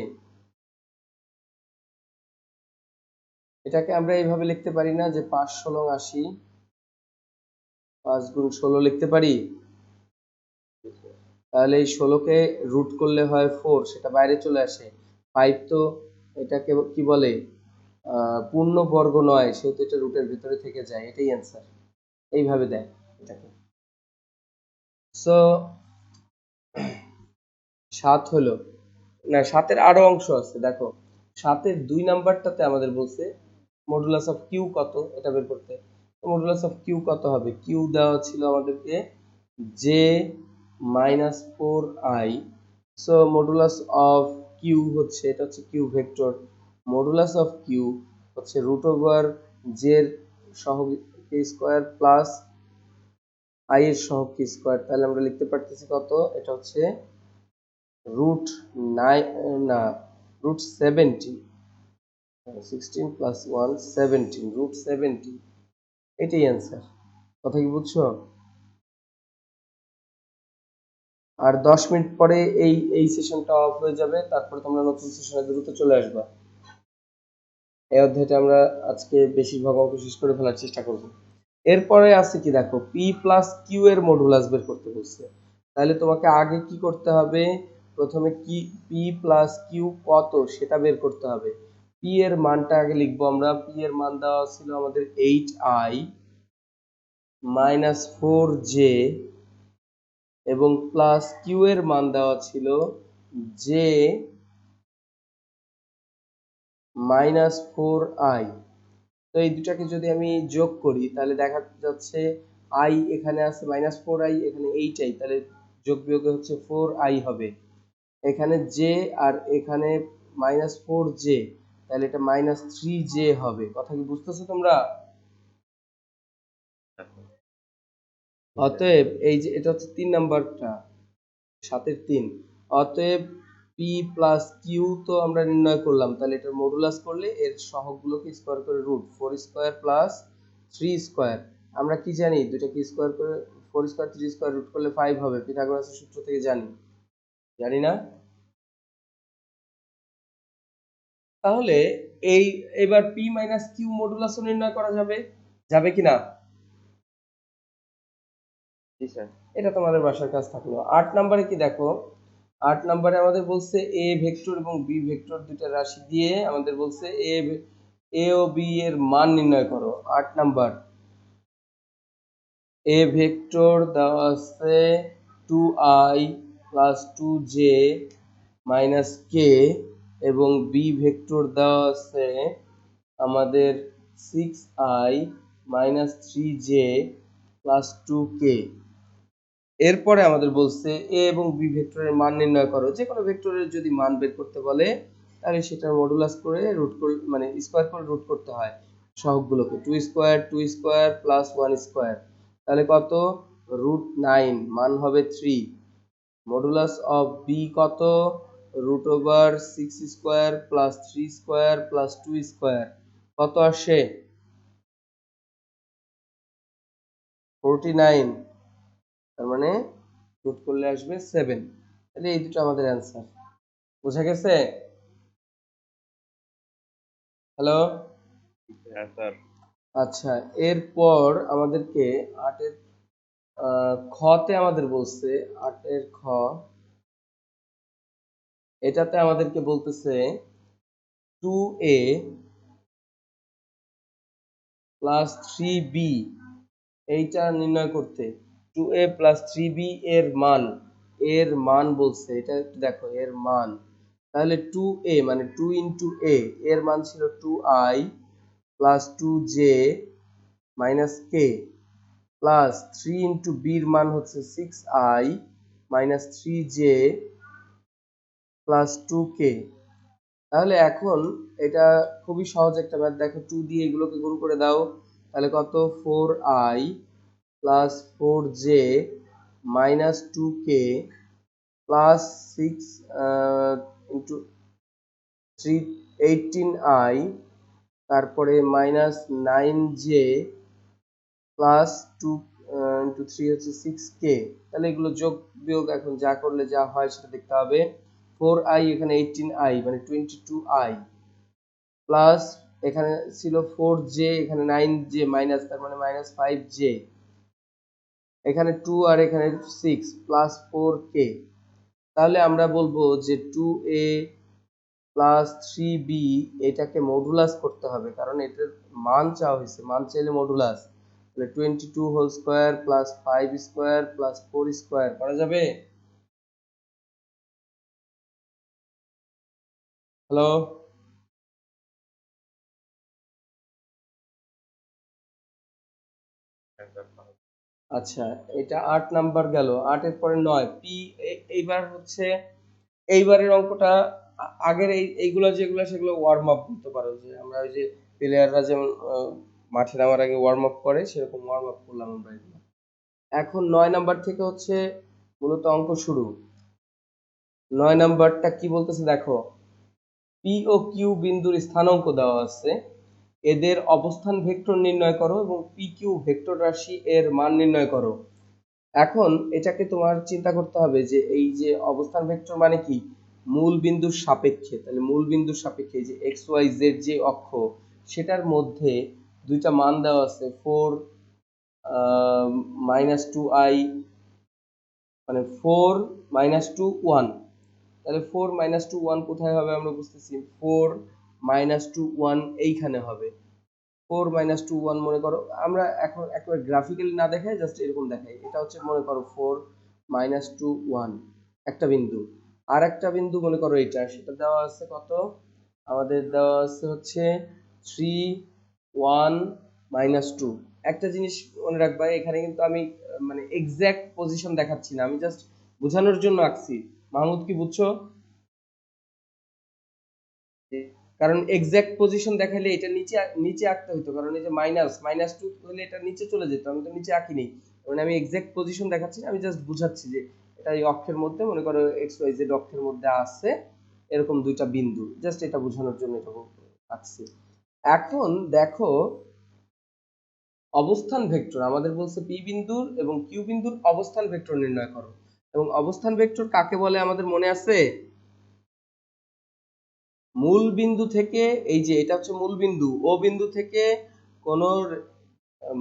S1: এটাকে আমরা এইভাবে লিখতে পারি না যে 5 × 80, 5 × 16 লিখতে পারি? তাহলে এই 16কে রুট করলে হয় 4, সেটা বাইরে চলে আসে। 5 তো এটাকে কি বলে, পূর্ণ বর্গ নয়, সেহেতু এটা রুটের ভিতরে থেকে যায়, এটাই অ্যান্সার। এইভাবে দেয় এটাকে। সো 7 হলো না, 7-এর আরো অংশ আছে দেখো। 7-এর 2 নাম্বারটাতে আমাদের বলছে মডুলাস অফ কিউ কত, এটা বের করতে। মডুলাস অফ কিউ কত হবে? কিউ দেওয়া ছিল আমাদেরকে j minus 4i। So modulus of q হচ্ছে, এটা হচ্ছে q vector, modulus of q হচ্ছে রুট ওভার জের সহগ কে স্কোয়ার প্লাস আই এর সহগ কে স্কোয়ার। তাহলে আমরা লিখতে পারতেছি কত, এটা হচ্ছে রুট নাইন, না রুট 17, 16 প্লাস 1 17, রুট 17, এটাই অ্যান্সার। কথা কি বুঝছো? আর 10 মিনিট পরে এই সেশনটা অফ হয়ে যাবে, তারপরে তোমরা নতুন সেশনে দ্রুত চলে আসবা। এই অধ্যায়টা আমরা আজকে বেশিরভাগ অঙ্ক শেষ করে ফেলার চেষ্টা করব। এরপরে আছে কি দেখো, পি প্লাস কিউ এর মডুলাস বের করতে বলছে। তাহলে তোমাকে আগে কি করতে হবে, প্রথমে কি পি প্লাস কিউ কত সেটা বের করতে হবে। পি এর মানটা আগে লিখবো আমরা। পি এর মান দেওয়া ছিল আমাদের 8i মাইনাস 4j, এবং প্লাস কিউ এর মান দেওয়া ছিল জে মাইনাস 4i। তো এই দুটাকে যদি আমি যোগ করি তাহলে দেখা যাচ্ছে i এখানে আছে -4i, এখানে 8i, তাহলে যোগ বিয়োগে হচ্ছে 4i হবে। এখানে j আর এখানে -4j, তাহলে এটা -3j হবে। কথা কি বুঝতেছো তোমরা? অতএব এই যে এটা হচ্ছে 3 নাম্বারটা, 7-এর 3। অতএব পি প্লাস কিউ তো আমরা নির্ণয় করলাম, তাহলে এটার মডুলাস করলে এর সহগগুলোকে স্কোয়ার করে রুট 4 স্কোয়ার প্লাস 3 স্কোয়ার। আমরা কি জানি, দুটাকে স্কোয়ার করে 4 স্কোয়ার 3 স্কোয়ার রুট করলে 5 হবে, পিথাগোরাসের সূত্র থেকে জানি, জানি না? তাহলে এই এবার পি মাইনাস কিউ মডুলাসও নির্ণয় করা যাবে, যাবে কিনা?
S2: জি স্যার।
S1: এটা তোমাদের বাসার কাজ থাকলো। 8 নম্বরে কি দেখো, 8 নম্বরে আমাদের বলছে এ ভেক্টর এবং বি ভেক্টর দুইটা রাশি দিয়ে আমাদের বলছে এ ও বি এর মান নির্ণয় করো। 8 নাম্বার, এ ভেক্টর দেওয়া আছে 2i প্লাস 2j মাইনাস কে, এবং বি ভেক্টর দেওয়া আছে আমাদের 6i minus 3j plus 2k। এরপরে আমাদের বলছে এ এবং বি ভেক্টরের মান নির্ণয় করো। যে কোনো ভেক্টরের যদি মান বের করতে বলে তাহলে সেটা মডুলাস করে রুট করে, মানে স্কোয়ার করে রুট করতে হয় সহগগুলোকে। 2 স্কোয়ার প্লাস 1 স্কোয়ার, তাহলে কত, √9, মান হবে 3। মডুলাস অফ বি কত, √6 square plus 3 square plus 2 square, কত আসে, 49। তার মানে রুট করলে আসবে 7। তাহলে এই দুটো আমাদের অ্যান্সার। বোঝা গেছে? হ্যালো?
S3: হ্যাঁ স্যার।
S1: আচ্ছা, এরপর আমাদেরকে 8-এর খতে আমাদের বলছে, 8-এর খ, এটাতে আমাদেরকে বলতেছে 2a প্লাস 3b, এইটা নির্ণয় করতে। 2a প্লাস 3b এর মান বলছে, এটা একটু দেখো এর মান। তাহলে 2a মানে 2 ইন্টু a, এর মান ছিল 2i প্লাস 2j মাইনাস কে, প্লাস 3 ইন্টু বির মান হচ্ছে 6i minus 3j plus 2k। তাহলে এখন এটা খুবই সহজ একটা ম্যাথ, দেখো 2 দিয়ে এগুলোকে গুণ করে দাও, তাহলে কত, 4i plus 4j minus 2k plus 6 into 3 18i, তারপরে মাইনাস 9j প্লাস 2 ইন্টু 3 হচ্ছে 6k। তাহলে এগুলো যোগ বিয়োগ এখন যা করলে যা হয় সেটা দেখতে হবে। 4i এখানে 18i মানে 22i, প্লাস এখানে ছিল 4j এখানে 9j মাইনাস, তার মানে মাইনাস 5j, এখানে 2 আর এখানে 6 প্লাস 4k। তাহলে আমরা বলবো যে 2a প্লাস 3b এটাকে মডুলাস করতে হবে, কারণ এটার মান চাওয়া হয়েছে, মান চাইলে মডুলাস। তাহলে 22 whole square plus 5 square plus 4 square করা যাবে? হ্যালো?
S3: হ্যাঁ স্যার।
S1: আচ্ছা, এটা 8 নাম্বার গেল, 8 এর পরে 9 পি। এইবার হচ্ছে এইবারের অঙ্কটা আগের এইগুলা যেগুলা সেগুলো ওয়ার্ম আপ বলতে পারো, যে আমরা ওই যে প্লেয়াররা যেমন মাঠে নামার আগে ওয়ার্ম আপ করে সেরকম ওয়ার্ম আপ করলাম আমরা এগুলো। এখন 9 নাম্বার থেকে হচ্ছে মূলত অঙ্ক শুরু। 9 নাম্বারটা কি বলতেছে দেখো, পি ও কিউ বিন্দুর স্থানাঙ্ক দেওয়া আছে, এদের অবস্থান ভেক্টর নির্ণয় করো এবং পি কিউ ভেক্টর রাশি এর মান নির্ণয় করো। এখন এটাকে তোমার চিন্তা করতে হবে যে এই যে অবস্থান ভেক্টর মানে কি, মূল বিন্দুর সাপেক্ষে। তাহলে মূল বিন্দুর সাপেক্ষে এই যে এক্স ওয়াই জেড যে অক্ষ, সেটার মধ্যে দুইটা মান দেওয়া আছে, 4 -2i, মানে 4 -2 1। তাহলে 4 -2 1 কোথায় হবে আমরা বুঝতেছি, 4 -2 1 এইখানে হবে। 4 -2 1 মনে করো, আমরা এখন একেবারে গ্রাফিক্যালি না দেখাই, জাস্ট এরকম দেখাই। এটা হচ্ছে মনে করো 4 -2 1 একটা বিন্দু। আর একটা বিন্দু মনে করো এটা, সেটা দেওয়া আছে কত, আমাদের দেওয়া আছে হচ্ছে 3 1 -2। একটা জিনিস মনে রাখবা, এখানে কিন্তু আমি মানে এক্সাক্ট পজিশন দেখাচ্ছি না, আমি জাস্ট বোঝানোর জন্য আঁকছি। মাহমুদ কি বুঝছো? কারণ এক্সাক্ট পজিশন দেখাইলে এটা নিচে নিচে আঁকতে হতো, কারণ এই যে -2 হলে এটা নিচে চলে যেত, আমি তো নিচে আঁকিনি। মানে আমি এক্সাক্ট পজিশন দেখাচ্ছি না, আমি জাস্ট বুঝাচ্ছি যে এটা এই অক্ষের মধ্যে, মনে করো এক্স ওয়াই জেড অক্ষের মধ্যে আছে এরকম দুইটা বিন্দু, জাস্ট এটা বোঝানোর জন্য এটা আঁকছি। এখন দেখো, অবস্থান ভেক্টর আমাদের বলছে পি বিন্দুর এবং কিউ বিন্দুর অবস্থান ভেক্টর নির্ণয় করো। এবং অবস্থান ভেক্টর কাকে বলে আমাদের মনে আছে? মূল বিন্দু থেকে, এই যে এটা হচ্ছে মূল বিন্দু, ও বিন্দু থেকে কোন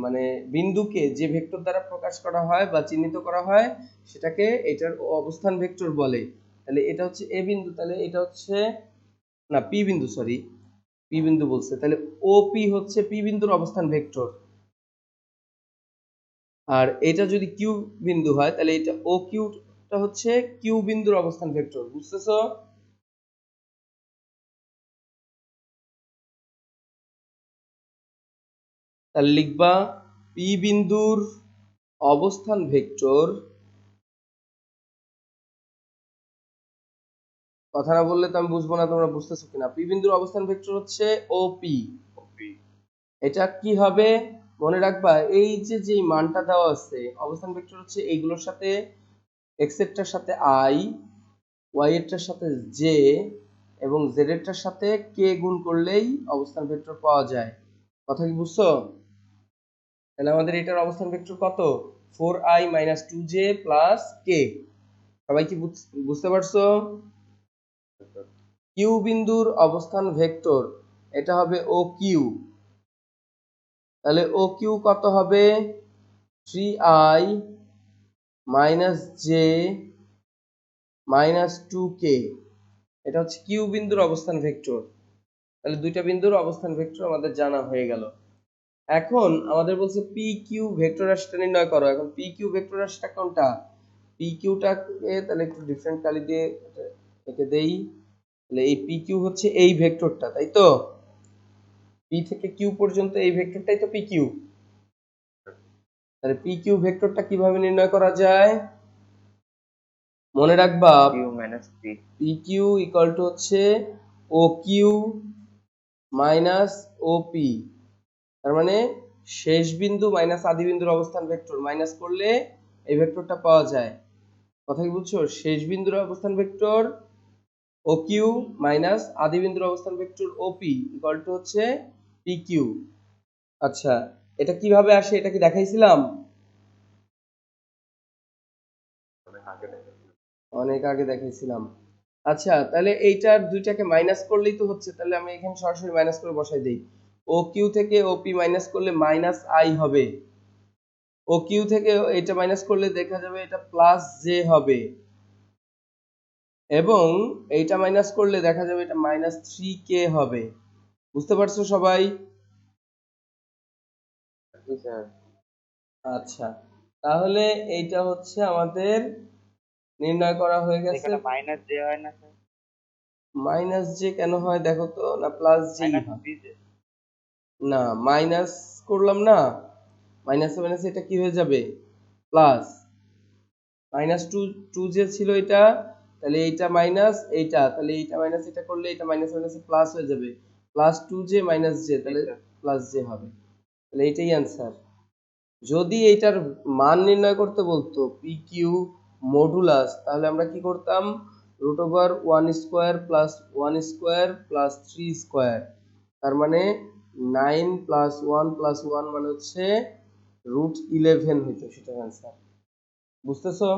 S1: মানে বিন্দুকে যে ভেক্টর দ্বারা প্রকাশ করা হয় বা চিহ্নিত করা হয় সেটাকে এটার অবস্থান ভেক্টর বলে। তাহলে এটা হচ্ছে এ বিন্দু, তাহলে এটা হচ্ছে না পি বিন্দু, সরি পি বিন্দু বলছে, তাহলে ও পি হচ্ছে পি বিন্দুর অবস্থান ভেক্টর। আর এটা যদি কিউ বিন্দু হয় তাহলে এটা ও কিউটা হচ্ছে কিউ বিন্দুর অবস্থান ভেক্টর। বুঝতেছো? তাহলে লিখবা পি বিন্দুর অবস্থান ভেক্টর, কথা না বললে তো আমি বুঝবো না তোমরা বুঝতেছো কিনা। পি বিন্দুর অবস্থান ভেক্টর হচ্ছে ওপি।
S3: কপি।
S1: এটা কি হবে মনে রাখবা, এই যে যেই মানটা দেওয়া আছে অবস্থান ভেক্টর হচ্ছে এইগুলোর সাথে, এক্স এরটার সাথে আই, ওয়াই এরটার সাথে জে এবং জেড এরটার সাথে কে গুণ করলেই অবস্থান ভেক্টর পাওয়া যায়। কথা কি বুঝছো? তাহলে আমাদের এটার অবস্থান ভেক্টর কত, 4i - 2j + k। সবাই কি বুঝতে পারছো? কিউ বিন্দুর অবস্থান ভেক্টর এটা হবে ও কিউ। তাহলে ও কিউ কত হবে, 3i - j - 2k। এটা হচ্ছে কিউ বিন্দুর অবস্থান ভেক্টর। তাহলে দুইটা বিন্দুর অবস্থান ভেক্টর আমাদের জানা হয়ে গেল। এখন আমাদের বলছে পি কিউ ভেক্টর রাশিটা নির্ণয় করো। এখন পি কিউ ভেক্টর রাশিটা কোনটা, পি কিউটাকে তাহলে একটু ডিফারেন্ট কালি দিয়ে একে দেই। তাহলে এই পি কিউ হচ্ছে এই ভেক্টরটা, তাই তো? পি থেকে কিউ পর্যন্ত এই ভেক্টরটাই তো পি কিউ। তাহলে পি কিউ ভেক্টরটা কিভাবে নির্ণয় করা যায় মনে রাখবা,
S2: q minus three.
S1: P q equal to হচ্ছে O q minus O p. তার মানে শেষ বিন্দু মাইনাস আদি বিন্দুর অবস্থান ভেক্টর মাইনাস করলে এই ভেক্টরটা পাওয়া যায়। কথা কি বুঝছো? শেষ বিন্দুর অবস্থান ভেক্টর ও কিউ মাইনাস আদি বিন্দুর অবস্থান vector O p equal to হচ্ছে পি কিউ। আচ্ছা, এটা কিভাবে আসে এটা কি দেখাইছিলাম?
S3: অনেক আগে দেখেছি।
S1: অনেক আগে দেখাইছিলাম। আচ্ছা, তাহলে এইটার দুইটাকে মাইনাস করলেই তো হচ্ছে, তাহলে আমি এখানে সরাসরি মাইনাস করে বসাই দেই। ও কিউ থেকে ওপি মাইনাস করলে মাইনাস আই হবে, ও কিউ থেকে এটা মাইনাস করলে দেখা যাবে এটা প্লাস জে হবে, এবং এইটা মাইনাস করলে দেখা যাবে এটা -3k হবে। বুঝতে পারছো সবাই?
S2: জি স্যার।
S1: আচ্ছা, তাহলে এইটা হচ্ছে আমাদের নির্ণয় করা হয়ে গেছে।
S2: এখানে মাইনাস জে হয় না স্যার?
S1: মাইনাস জে কেন হয় দেখো তো, না প্লাস জেই
S2: মাইনাস
S1: হয়।
S2: Three J.
S1: না মাইনাস করলাম না, মাইনাসে মাইনাসে এটা কি হয়ে যাবে, প্লাস মাইনাস টু, টু যে ছিল এটা, তাহলে এইটা মাইনাস এইটা, তাহলে এইটা মাইনাস এটা করলে এটা মাইনাস মাইনাসে প্লাস হয়ে যাবে, plus two j minus j, তাহলে প্লাস জে হবে। তাহলে এইটাই অ্যান্সার। যদি এইটার মান নির্ণয় করতে বলতো পি কিউ মডুলাস, তাহলে আমরা কি করতাম, root over one square plus one square plus three square, তার মানে 9 + 1 + 1 মানে হচ্ছে √11 হইতো সেটার অ্যান্সার। বুঝতেছো?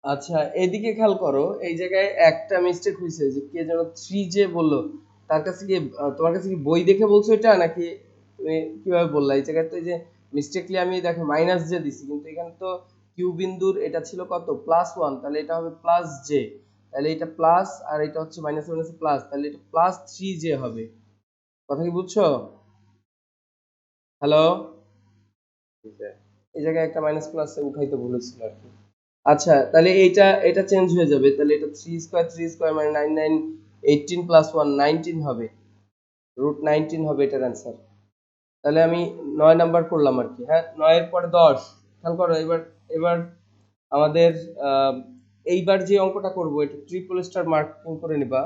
S1: আচ্ছা, এদিকে খেয়াল করো, এই জায়গায় একটা মিস্টেক হয়েছে, যে কে যেন থ্রি যে বললো, তার কাছে কি তোমার কাছে কি বই দেখে বলছো এটা, নাকি তুমি কিভাবে বললা? এই জায়গায় তো এই যে মিস্টেকলি আমি দেখো মাইনাস জে দিছি, কিন্তু এখানে তো কিউ বিন্দুর এটা ছিল কত, +1, তাহলে এটা হবে প্লাস জে, তাহলে এটা প্লাস আর এটা হচ্ছে মাইনাস মাইনাস প্লাস, তাহলে এটা প্লাস থ্রি জে হবে। কথা কি বুঝছো? হ্যালো, এই জায়গায় একটা মাইনাস প্লাস উঠাইতে ভুলেছিল আর কি। আচ্ছা, তাহলে এইটা এটা চেঞ্জ হয়ে যাবে, তাহলে এটা থ্রি স্কোয়ার মানে 18 + 1 19 হবে, √19 হবে এটার অ্যান্সার। তাহলে আমি 9 নাম্বার করলাম আর কি। হ্যাঁ, 9 এর পরে 10, খেয়াল করো এবার। এবার আমাদের আহ, এইবার যে অঙ্কটা করব এটা ট্রিপল স্টার মার্কিং করে নিবা।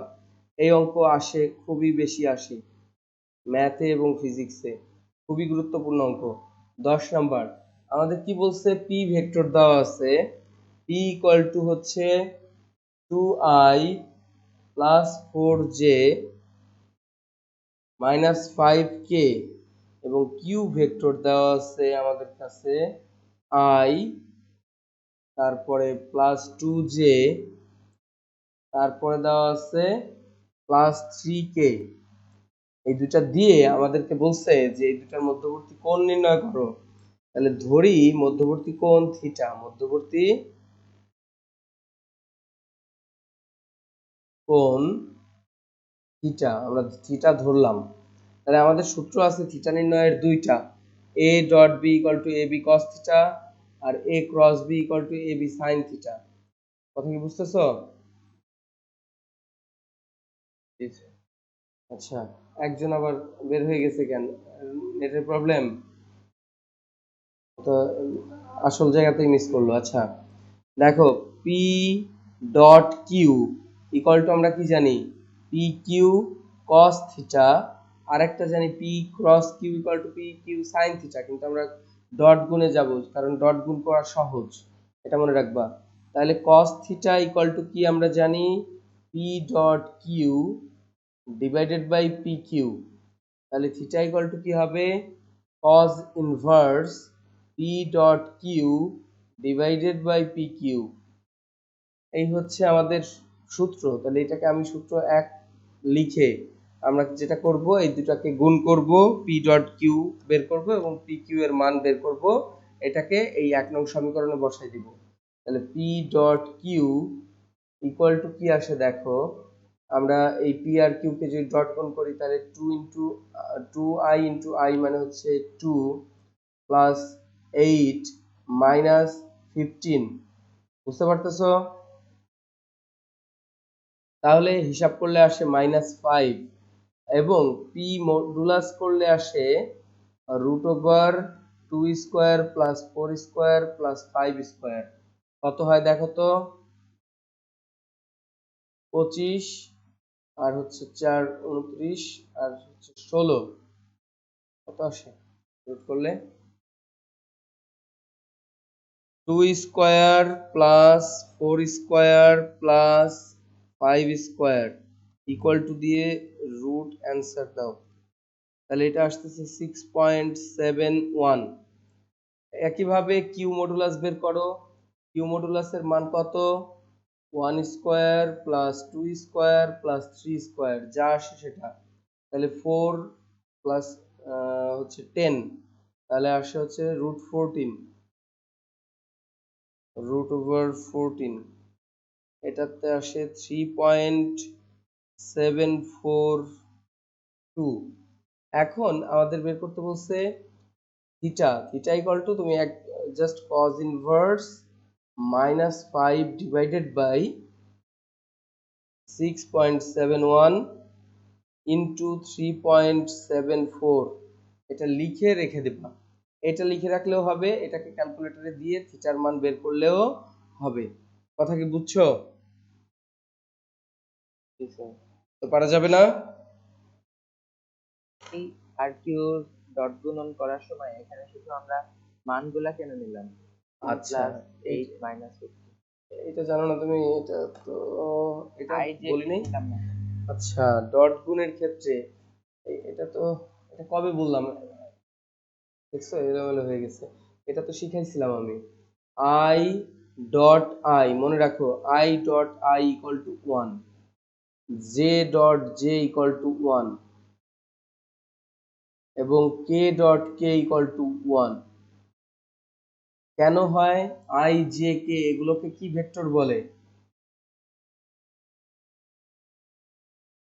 S1: এই অঙ্ক আসে, খুবই বেশি আসে ম্যাথে এবং ফিজিক্সে, খুবই গুরুত্বপূর্ণ অঙ্ক। 10 নাম্বার, আমাদের কি বলছে, পি ভেক্টর দেওয়া আছে, পি ইকুয়াল টু হচ্ছে 2i + 4j - 5k, এবং কিউ ভেক্টর দেওয়া আছে আমাদের কাছে i, তারপরে +2j, তারপরে দেওয়া আছে +3k। এই দুটা দিয়ে আমাদেরকে বলছে যে এই দুটার মধ্যবর্তী কোণ নির্ণয় করো। তাহলে ধরি মধ্যবর্তী কোণ থিটা, মধ্যবর্তী কোণ থিটা, আমরা থিটা ধরলাম। তাহলে আমাদের সূত্র আছে থিটা নির্ণয়ের দুইটা, a.b = ab cos থিটা, আর a × b = ab sin theta. কথা কি বুঝতেছো? আচ্ছা, একজন আবার বের হয়ে গেছে কেন, নেটের প্রবলেম? তো আসল জায়গাতেই মিস করলো। আচ্ছা, দেখো, p dot q equal to আমরা কি জানি, পি কিউ কস থিটা, আরেকটা জানি p cross q equal to p q sine theta, কিন্তু আমরা ডট গুণে যাব, কারণ ডট গুণ করা সহজ, এটা মনে রাখবা। তাহলে কস থিটা ইকুয়াল টু কি আমরা জানি, p dot q divided by p q. তাহলে থিটা ইকুয়াল টু কি হবে, cos inverse p dot q divided by p q. এই হচ্ছে আমাদের সূত্র। তাহলে এটাকে আমি সূত্র 1 লিখে আমরা যেটা করব, এই দুটাকে গুণ করব, পি ডট কিউ বের করব এবং পি কিউ এর মান বের করব, এটাকে এই 1 নং সমীকরণে বসাই দিব। তাহলে p dot q equal to কি আসে দেখো, আমরা এই পি আর কিউ কে যদি ডট গুণ করি, তাহলে 2i মানে হচ্ছে 2 + 8 - 15। বুঝতে পারতেছো? তাহলে হিসাব করলে আসে -5 এবং পি মডুলাস করলে আসে √2 square plus 4 square plus 5 square. কত হয় দেখো তো? 25 আর হচ্ছে 4 29 আর হচ্ছে 16। কত আসে রুট করলে? 2 square plus 4 square plus 5 square equal two দিয়ে রুট অ্যান্সার দাও। তাহলে এটা আসতেছে 6.71। একইভাবে কিউ মডুলাস বের করো। কিউ মডুলাসের মান কত? 1 square plus 2 square plus 3 square, যা আসে সেটা। তাহলে 4 প্লাস হচ্ছে 10, তাহলে আসে হচ্ছে √14, √14। এটাতে আসে 3.742। এখন আমাদের বের করতে বলছে থিটা। থিটা ইকুয়াল টু, তুমি just cos inverse -5 divided by 6.71 into 3.74, এটা লিখে রেখে দেবা। এটা লিখে রাখলেও হবে, এটাকে ক্যালকুলেটরে দিয়ে থিটার মান বের করলেও হবে। কথা কি বুঝছো? তো পারা যাবে না?
S2: এই আর কিউর ডট গুণন করার সময় এখানে শুধু আমরা মানগুলা কেন নিলাম?
S1: আচ্ছা,
S2: +8 -15
S1: এটা জানো না তুমি? এটা তো এটা
S2: আই যে
S1: বলি নাই।
S2: নিলাম না।
S1: আচ্ছা, ডট গুণের ক্ষেত্রে এটা তো, এটা কবে বললাম? দেখছো এলোমেলো হয়ে গেছে। এটা তো শিখাইছিলাম আমি। আই ডট আই, মনে রাখো, I dot I equal to 1, J dot J equal to 1 এবং কে ডট কে ইকুয়াল টু 1। কেন হয়? আই জে কে এগুলোকে কি ভেক্টর বলে?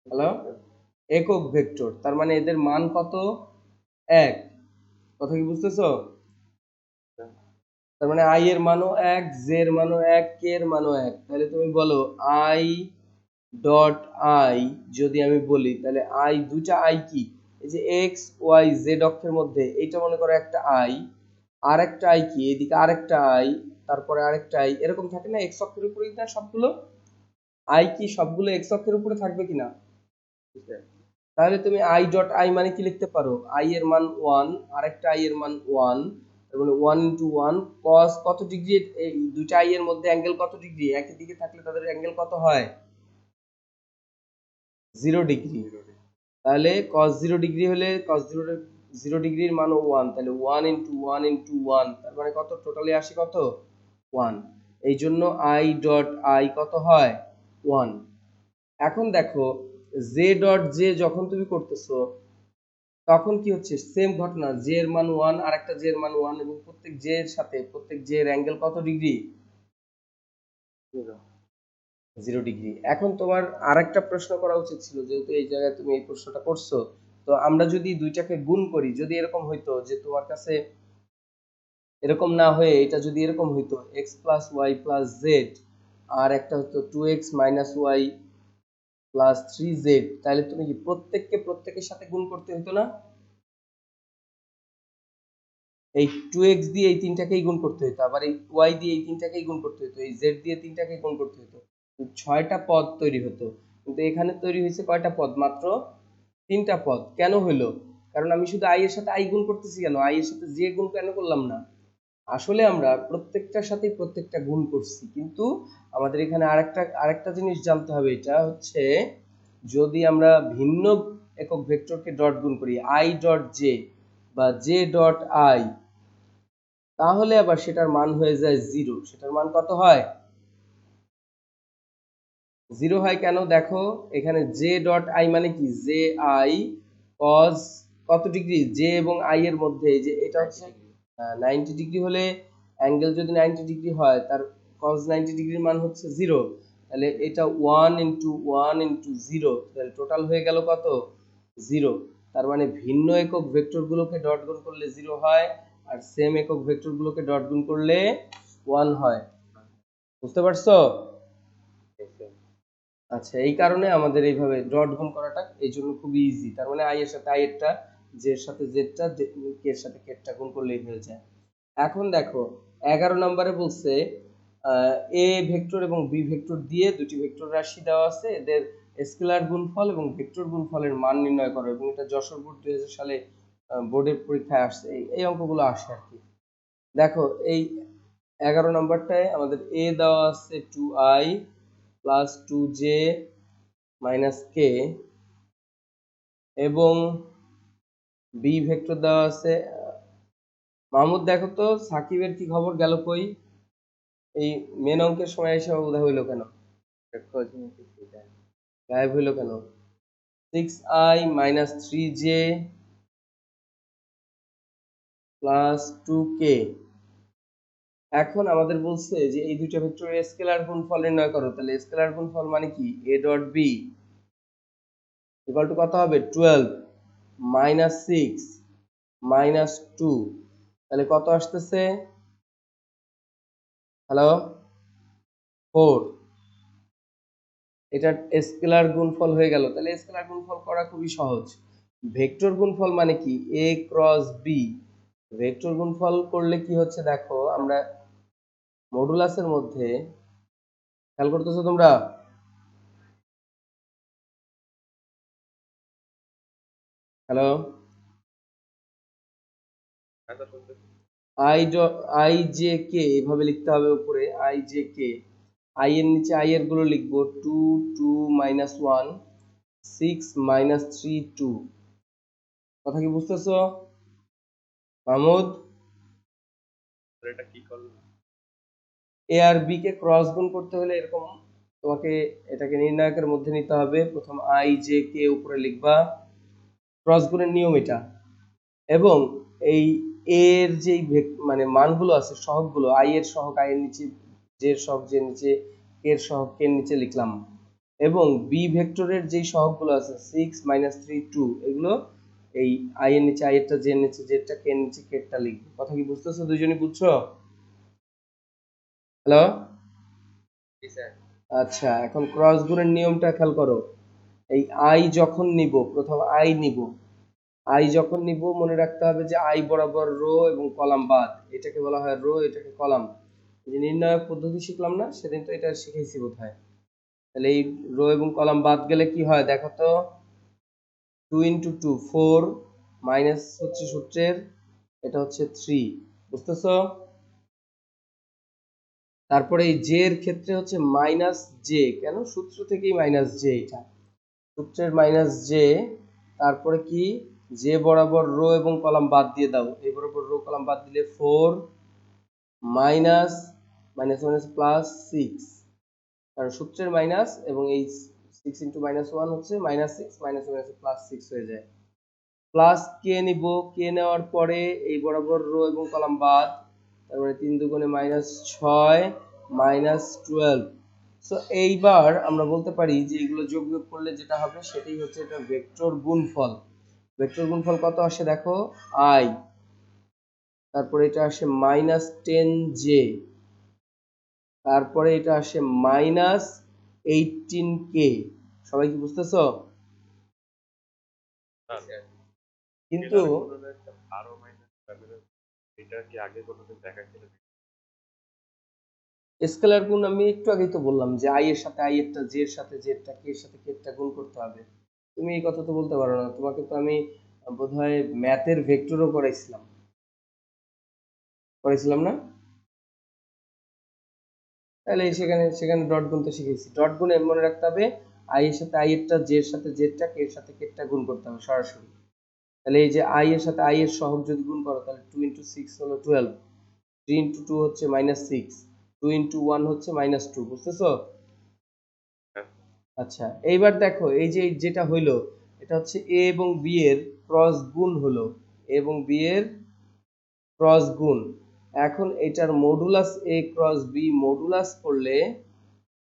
S1: হ্যালো, একক ভেক্টর। তার মানে এদের মান কত? 1। কথা কি বুঝতেছো? তার মানে আই এর মানও 1, জে এর মানও 1, কে এর মানও 1। তাহলে তুমি বলো আই ডট আই, যদি আমি বলি তাহলে আই, দুইটা আই কি? এই যে এক্স ওয়াই জেড অক্ষের মধ্যে এইটা মনে করো একটা আই, আর একটা আই কি এইদিকে আরেকটা আই, তারপরে আরেকটা আই, এরকম থাকে না এক্স অক্ষের উপরেই না সবগুলো আই? কি সবগুলো এক্স অক্ষের উপরে থাকবে কিনা? তাহলে তুমি আই ডট আই মানে কি লিখতে পারো? আই এর মান 1, আরেকটা আই এর মান 1, তার মানে 1 ইনটু 1 cos কত ডিগ্রি? এই দুইটা আই এর মধ্যে অ্যাঙ্গেল কত ডিগ্রি? একই দিকে থাকলে তাদের অ্যাঙ্গেল কত হয়? 0 ডিগ্রি। তাহলে cos 0 ডিগ্রি হলে cos 0 ডিগ্রির মানও 1, তাহলে 1 ইনটু 1 ইনটু 1, তার মানে কত? টোটালি আসে কত? 1। এই জন্য আই ডট আই কত হয়? 1। এখন দেখো জে ডট জে যখন তুমি করতেছো তখন কি হচ্ছে? সেম ঘটনা, জে এর মান 1 আর একটা জে এর মান 1 এবং প্রত্যেক জে এর সাথে প্রত্যেক জে এর অ্যাঙ্গেল কত ডিগ্রি? 0 ডিগ্রি। এখন তোমার আরেকটা প্রশ্ন করা উচিত ছিল, যেহেতু এই জায়গায় তুমি এই প্রশ্নটা করছো। তো আমরা যদি দুইটাকে গুণ করি, যদি এরকম হইতো যে তোমার কাছে এরকম না হয়ে এটা যদি এরকম হইতো x plus Y plus Z আর একটা হতো 2x minus Y plus 3z, তাহলে তুমি কি প্রত্যেককে প্রত্যেকের সাথে গুণ করতে হতো না? এই 2x দিয়ে এই তিনটাকেই গুণ করতে হতো, আবার এই y দিয়ে এই তিনটাকেই গুণ করতে হতো, এই z দিয়ে তিনটাকেই গুণ করতে হতো। 6টা পদ তৈরি হতো। কিন্তু এখানে তৈরি হয়েছে কয়টা পদ? মাত্র 3টা পদ। কেন হলো? কারণ আমি শুধু i এর সাথে i গুণ করতেছি। কেন i এর সাথে j গুণ কেন করলাম না? আসলে আমরা প্রত্যেকটার সাথেই প্রত্যেকটা গুণ করছি, কিন্তু আমাদের এখানে আরেকটা জিনিস জানতে হবে। এটা হচ্ছে যদি আমরা ভিন্ন একক ভেক্টরকে ডট গুণ করি i ডট জে বা j ডট i, তাহলে আবার সেটার মান হয়ে যায় 0। সেটার মান কত হয়? 0 হয় কেন? দেখো এখানে j ডট i মানে কি? জে আই cos কত ডিগ্রি? j এবং i এর মধ্যে, এই যে এটা হচ্ছে 90 ডিগ্রি হলে, অ্যাঙ্গেল যদি 90 ডিগ্রি হয় তার cos 90 ডিগ্রির মান হচ্ছে 0। তাহলে এটা 1 ইনটু 1 ইনটু 0, তাহলে টোটাল হয়ে গেল কত? 0। তার মানে ভিন্ন একক ভেক্টরগুলোকে ডট গুণ করলে 0 হয়, আর সেম একক ভেক্টরগুলোকে ডট গুণ করলে 1 হয়। বুঝতে পারছো? আচ্ছা, এই কারণে আমাদের এইভাবে ডট গুণ করাটা এই জন্য খুবই ইজি। তার মানে আই এর সাথে আই এরটা, জে এর সাথে জেডটা, কে এর সাথে কেরটা গুণ করলেই হয়ে যায়। এখন দেখো 11 নম্বরে বলছে এ ভেক্টর এবং বি ভেক্টর দিয়ে দুটি ভেক্টর রাশি দেওয়া আছে, এদের স্কেলার গুণফল এবং ভেক্টর গুণফলের মান নির্ণয় করো, এবং এটা যশোর বোর্ড 2000 সালে বোর্ডের পরীক্ষায় আসছে, এই অঙ্কগুলো আসে আর কি। দেখো এই 11 নম্বরটায় আমাদের এ দেওয়া আছে 2i প্লাস 2j মাইনাস কে, এবং বি ভেক্টর দেওয়া আছে। মাহমুদ দেখো তো সাকিবের কি খবর, গেল কই? এই মেন অঙ্কের সময় এসে উদা হইলো কেন,
S2: খোঁজ নিতেছি এটা।
S1: গায়েব হইলো কেন? 6i minus 3j plus 2k। এখন আমাদের বলছে যে এই দুইটা ভেক্টরের স্কেলার গুণফল নির্ণয় করো, তাহলে স্কেলার গুণফল মানে কি, a dot B equal to কত হবে, 12 মাইনাস 6 মাইনাস 2, তাহলে কত আসতেছে, হ্যালো 4। এটা স্কেলার গুণফল হয়ে গেল। তাহলে স্কেলার গুণফল করা খুবই সহজ। ভেক্টর গুণফল মানে কি, এ ক্রস বি। ভেক্টর গুণফল করলে কি হচ্ছে দেখো, আমরা মডুলাসের মধ্যে, খেয়াল করতেছো তোমরা, হ্যালো,
S3: আচ্ছা শুনতেছি।
S1: আই আই জে কে এভাবে লিখতে হবে উপরে, আই জে কে, আই এর নিচে আই এর গুলো লিখবো 2 2 মাইনাস 1 6 মাইনাস 3 2। কথা কি বুঝতেছো মাহমুদ?
S3: তো এটা কি করলাম?
S1: এ আর বি কে ক্রস গুণ করতে হলে এরকম তোমাকে এটাকে নির্ণায়কের মধ্যে নিতে হবে। প্রথম আই জে কে উপরে লিখবা, ক্রস গুণের নিয়ম এটা। এবং এই এর যেই মানে মানগুলো আছে, সহগগুলো, আই এর সহগ আই এর নিচে, জে এর সহগ জে এর নিচে, কে এর সহগ কে এর নিচে লিখলাম, এবং বি ভেক্টরের যেই সহগগুলো আছে 6 মাইনাস 3 2, এগুলো এই আই এর নিচে আই এরটা, জে এর নিচে জেডটা, কে এর নিচে কেরটা লিখবো। কথা কি বুঝতেছো, দুইজনই বুঝছো? হ্যালো,
S2: জি স্যার।
S1: আচ্ছা, এখন ক্রস গুণের নিয়মটা খেয়াল করো। এই আই যখন নিব, প্রথম আই নিব, আই যখন নিব মনে রাখতে হবে যে আই বরাবর রো এবং কলাম বাদ, এটাকে বলা হয় রো, এটাকে কলাম। এই যে নির্ণায়ক পদ্ধতি শিখলাম না সেদিন, তো এটা শিখেছি বোধহয়। তাহলে এই রো এবং কলাম বাদ গেলে কি হয় দেখো তো, 2 ইন্টু 2 4, মাইনাস হচ্ছে সূত্রের, এটা হচ্ছে 3, বুঝতেছো? তারপরে এই জে এর ক্ষেত্রে হচ্ছে মাইনাস জে, কেন, সূত্র থেকেই মাইনাস জে, এটা সূত্রের মাইনাস জে। তারপরে কি, জে বরাবর রো এবং কলাম বাদ দিয়ে দাও, এই বরাবর রো কলাম বাদ দিলে 4 মাইনাস মাইনাস মাইনাস প্লাস 6, কারণ সূত্রের মাইনাস, এবং এই 6 ইন্টু মাইনাস 1 হচ্ছে মাইনাস 6, মাইনাস মাইনাস প্লাস 6 হয়ে যায়। প্লাস কে নিব, কে নেওয়ার পরে এই বরাবর রো এবং কলাম বাদ, তারপরে 3 দুগুণে মাইনাস 6 মাইনাস 12। সো এইবার আমরা বলতে পারি যে এগুলো যোগ বিয়োগ করলে যেটা হবে সেটাই হচ্ছে এটা ভেক্টর গুণফল। ভেক্টর গুণফল কত আসে দেখো, আই, তারপরে এটা আসে মাইনাস 10j, তারপরে এটা আসে মাইনাস 18k। সবাই কি বুঝতেছো?
S3: স্যার
S1: কিন্তু
S3: স্কেলার গুণনের একটা আরো মাইনাস ফ্যামিলি, এটা কি আগে কোনোদিন দেখা ছিল?
S1: স্কেলার গুণ আমি একটু আগেই তো বললাম যে আই এর সাথে আই এরটা, জে এর সাথে জেডটা, কে এর সাথে কেরটা গুণ করতে হবে। তুমি এই কথা তো বলতে পারো না, তোমাকে তো আমি বোধহয় ম্যাথের ভেক্টরও করাইছিলাম, করাইছিলাম না? তাহলে সেখানে সেখানে ডট গুণ তো শিখেছি। ডট গুণে মনে রাখতে হবে আই এর সাথে আই এরটা, জে এর সাথে জেডটা, কে এর সাথে কেরটা গুণ করতে হবে সরাসরি। তাহলে এই যে আই এর সাথে আই এর সহগ যদি গুণ করো, তাহলে 2 ইন্টু 6 হলো 12, 3 ইন্টু 2 হচ্ছে মাইনাস 6, 2 ইন্টু 1 হচ্ছে মাইনাস 2, বুঝতেছো?
S3: হ্যাঁ।
S1: আচ্ছা, এইবার দেখো এই যে যেটা হইলো, এটা হচ্ছে এ এবং বি এর ক্রস গুণ হলো, এ এবং বি এর ক্রস গুণ। এখন এটার modulus a cross b modulus করলে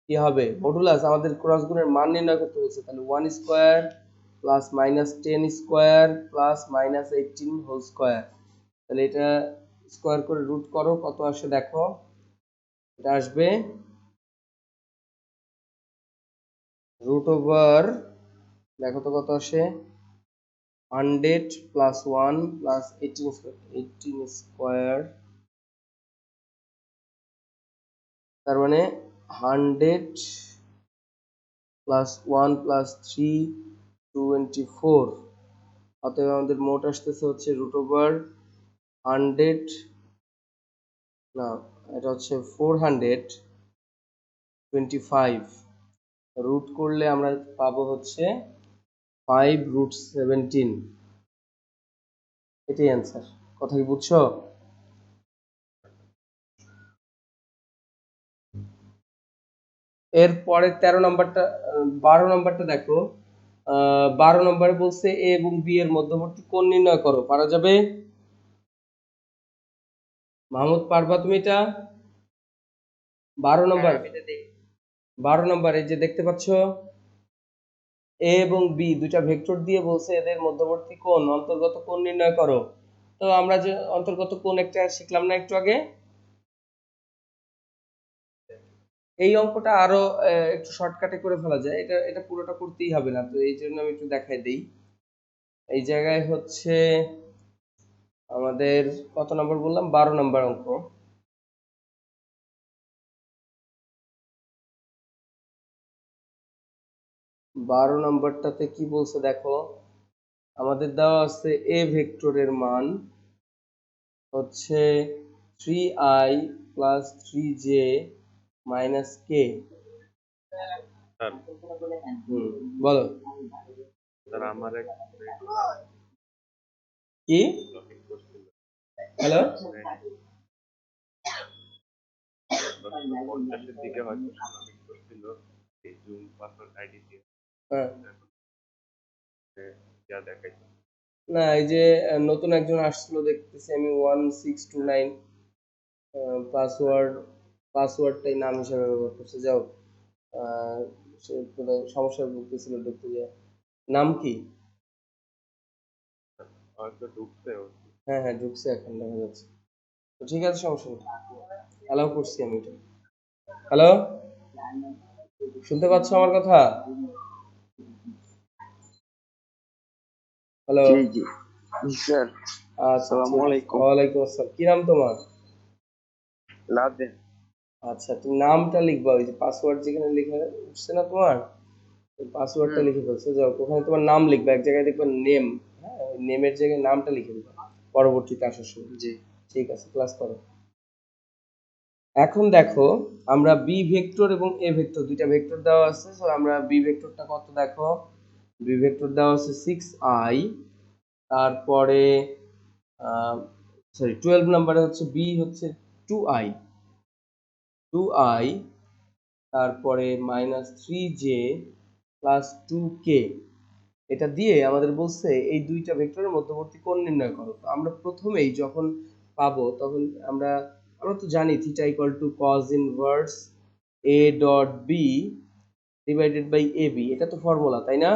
S1: কি হবে, মডুলাস আমাদের ক্রস গুণের মান নির্ণয় করতে বলছে, তাহলে 1 square plus minus 10 square plus minus 18 whole square. তাহলে এটা স্কয়ার করে রুট করো, কত আসে দেখো, এটা আসবে রুট ওভার দেখো তো কত আসে 100 প্লাস 1 প্লাস 18 স্কোয়ার তার মানে 100 প্লাস 1 প্লাস 3 24 অতএব আমাদের মোট আসতেছে হচ্ছে রুট ওভার 100 না এটা হচ্ছে 425 রুট করলে আমরা পাবো হচ্ছে 5√17 এটাই অ্যান্সার কথা কি বুঝছো এর পরে 13 নম্বরটা 12 নম্বরটা দেখো 12 নম্বরে বলছে এ এবং বি এর মধ্যবর্তী কোণ নির্ণয় করো পারা যাবে মাহমুদ পারবা তুমি এটা 12 নম্বর
S2: হ্যাঁ, আমি তো দেখি।
S1: 12 নম্বর এই যে দেখতে পাচ্ছ এ এবং বি দুইটা ভেক্টর দিয়ে বলছে এদের মধ্যবর্তী কোণ অন্তর্গত কোণ নির্ণয় করো তো আমরা যে অন্তর্গত কোণ একটা শিখলাম না একটু আগে এই অঙ্কটা আরো একটু শর্টকাটে করে ফেলা যায় এটা এটা পুরোটা করতেই হবে না তো এই জন্য আমি একটু দেখাই দেই এই জায়গায় হচ্ছে আমাদের কত নম্বর বললাম 12 নম্বর অঙ্ক 12 নম্বরটাতে কি বলছে দেখো আমাদের দেওয়া আছে এ ভেক্টরের মান হচ্ছে 3i প্লাস 3j মাইনাস কে
S3: স্যার
S1: বলো
S3: স্যার আমার এক
S1: কি
S3: টপিক করছিল
S1: হ্যালো
S3: 50-এর দিকে হয়তো টপিক করছিল এই জুম পাসওয়ার্ড আইডি দিয়ে
S1: হ্যাঁ
S3: যা দেখাইছে
S1: না এই যে নতুন একজন আসছিল দেখতেছি আমি 1629 পাসওয়ার্ডটাই নাম হিসাবে ব্যবহার করছে যাও সে বোধহয় সমস্যায় ভুগতেছিল ঢুকতে যায় নাম কি
S3: হয়তো ঢুকছে ও।
S1: হ্যাঁ হ্যাঁ ঢুকছে এখন দেখা যাচ্ছে তো ঠিক আছে সমস্যা নেই অ্যালাউ করছি আমি এটা হ্যালো শুনতে পাচ্ছ আমার কথা হ্যালো
S4: জি জি স্যার
S1: আচ্ছা
S4: আসসালামু
S1: ঠিক আছে।
S4: আলাইকুম।
S1: ওয়ালাইকুম আসসালাম কি নাম তোমার
S4: লাদেন
S1: আচ্ছা তুমি নামটা লিখবা ওই যে পাসওয়ার্ড যেখানে লেখা উঠছে না তোমার পাসওয়ার্ডটা লিখে ফেলছো যাও ওখানে তোমার নাম লিখবা এক জায়গায় দেখবা নেম হ্যাঁ ওই নেমের জায়গায় নামটা লিখে দিবা পরবর্তীতে আসার সময়
S4: জি
S1: ঠিক আছে ক্লাস করো এখন দেখো আমরা বি ভেক্টর এবং এ ভেক্টর দুইটা ভেক্টর দেওয়া আছে সো আমরা বি ভেক্টরটা কত দেখো বি ভেক্টর দেওয়া আছে 6i তারপরে সরি 12 নম্বরে হচ্ছে বি হচ্ছে 2i 2i তারপরে -3j প্লাস 2k এটা দিয়ে আমাদের বলছে এই দুইটা ভেক্টরের মধ্যবর্তী কোণ নির্ণয় করো তো আমরা প্রথমেই যখন পাবো তখন আমরা আমরা তো জানি theta equal to cos inverse a dot b divided by ab এটা তো ফর্মুলা তাই না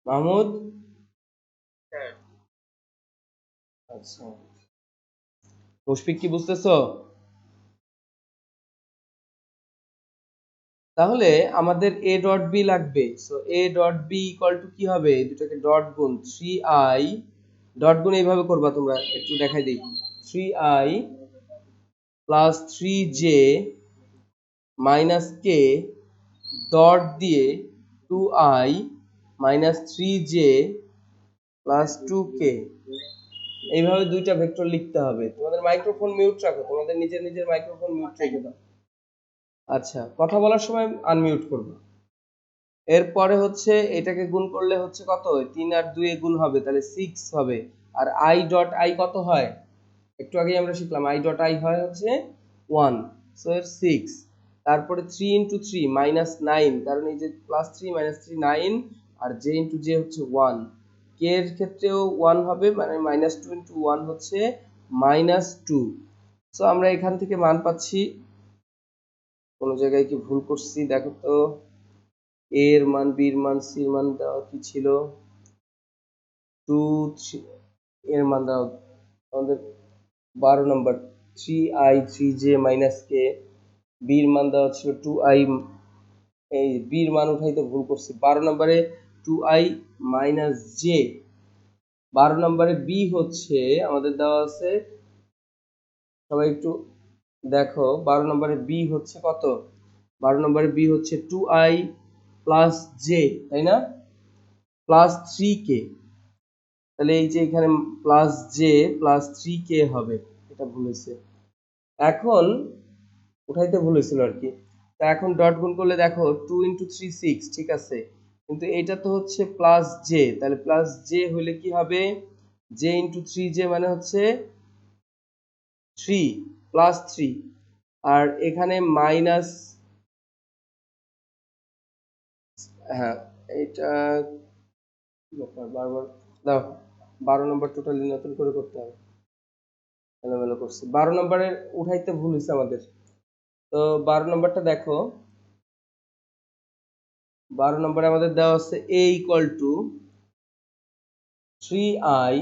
S1: মাহমুদ আচ্ছা মুশফিক কি বুঝতেছো তাহলে আমাদের a ডট b লাগবে so a dot b equal to কি হবে দুটাকে ডট গুণ 3i ডট গুণ এইভাবে করবা তোমরা একটু দেখাই দিই 3i প্লাস 3j মাইনাস কে ডট দিয়ে 2i minus 3j plus 2k এইভাবে দুইটা ভেক্টর লিখতে হবে তোমাদের মাইক্রোফোন মিউট রাখো তোমাদের নিজের নিজের মাইক্রোফোন মিউট রেখে দাও আচ্ছা কথা বলার সময় আনমিউট করবে এরপরে হচ্ছে এটাকে গুণ করলে হচ্ছে কত 3 আর 2 এ গুণ হবে তাহলে 6 হবে আর i ডট i কত হয় একটু আগেই আমরা শিখলাম i ডট i হয় হচ্ছে 1 সো এর 6 তারপরে 3 ইনটু 3 মাইনাস 9 কারণ এই যে প্লাস 3 মাইনাস 3 9 আর j ইনটু j হচ্ছে 1 k এর ক্ষেত্রেও 1 হবে মানে -2 ইনটু 1 হচ্ছে -2 সো আমরা এখান থেকে মান পাচ্ছি কোন জায়গায় কি ভুল করছি দেখো তো a এর মান b এর মান c এর মান দেওয়া কি ছিল 2 এর মান দেওয়া আমাদের 12 নম্বর 3i 3j minus k b এর মান দেওয়া ছিল 2i এই বির মান উঠাইতে ভুল করছি। 12 নম্বরে 2i মাইনাস জে। 12 নম্বরে বি হচ্ছে আমাদের দেওয়া আছে, সবাই একটু দেখো 12 নম্বরে বি হচ্ছে কত? 12 নম্বরে বি হচ্ছে 2i প্লাস জে, তাই না? Plus 3k। তাহলে এই যে এখানে প্লাস জে প্লাস 3k হবে, এটা ভুল হয়েছে। এখন উঠাইতে ভুল হয়েছিল আর কি। তা এখন ডট গুণ করলে দেখো 2 ইন্টু 3 6, ঠিক আছে, কিন্তু এটা তো হচ্ছে প্লাস জে, তাহলে প্লাস জে হলে কি হবে? জে ইন্টু 3j মানে হচ্ছে 3 প্লাস 3, আর এখানে মাইনাস, হ্যাঁ এটা বারবার দাও। 12 নম্বর টোটালি নতুন করে করতে হবে, এলোমেলো করছি। 12 নম্বরের উঠাইতে ভুল হয়েছে আমাদের। তো 12 নম্বরটা দেখো, 12 নম্বরে আমাদের দেওয়া আছে a equal to 3i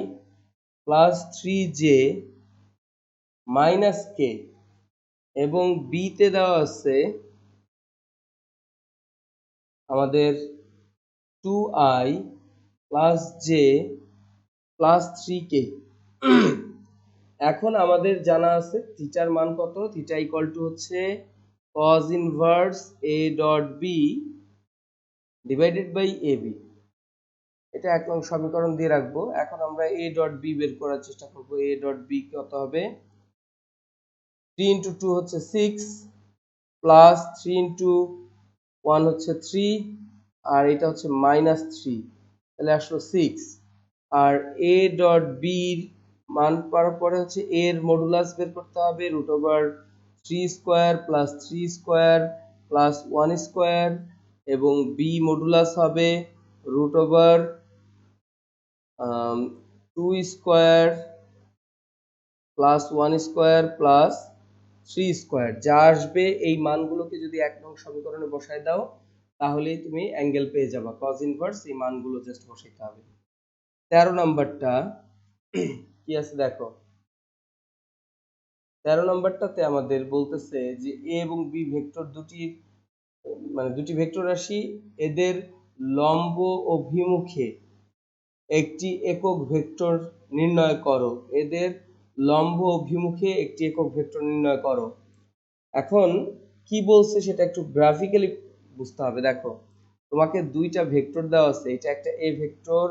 S1: plus 3j minus k, এবং b তে দেওয়া আছে আমাদের 2i plus j plus 3k। এখন আমাদের জানা আছে থিটার মান কত? থিটা ইকুয়াল টু হচ্ছে cos inverse a dot b divided by ab। এটা এক নং সমীকরণ দিয়ে রাখবো। এখন আমরা a ডট b বের করার চেষ্টা করব। a ডট b কত হবে? 3 ইন্টু 2 হচ্ছে 6 প্লাস 3 ইন্টু 1 হচ্ছে 3, আর এটা হচ্ছে মাইনাস 3, তাহলে আসলো 6। আর a ডট b এর মান পাওয়ার পরে হচ্ছে a এর মডুলাস বের করতে হবে, root over 3 square plus 3 square plus 1 square, এবং b মডুলাস হবে root over 2 square plus 1 square plus 3 square. যা আসবে এই মানগুলোকে যদি এক নং সমীকরণে বসায় দাও তাহলেই তুমি অ্যাঙ্গেল পেয়ে যাবা। cos ইনভার্স এই মানগুলো জাস্ট বসাইতে হবে। 13 নাম্বারটা কি আছে দেখো। 13 নাম্বারটাতে আমাদের বলতেছে যে a এবং b ভেক্টর দুটি ভেক্টর রাশি, এদের লম্ব অভিমুখে একটি একক ভেক্টর নির্ণয় করো। এদের লম্ব অভিমুখে একটি একক ভেক্টর নির্ণয় করো। এখন কি বলছে সেটা একটু গ্রাফিক্যালি বুঝতে হবে। দেখো তোমাকে দুইটা ভেক্টর দেওয়া আছে, এটা একটা এ ভেক্টর,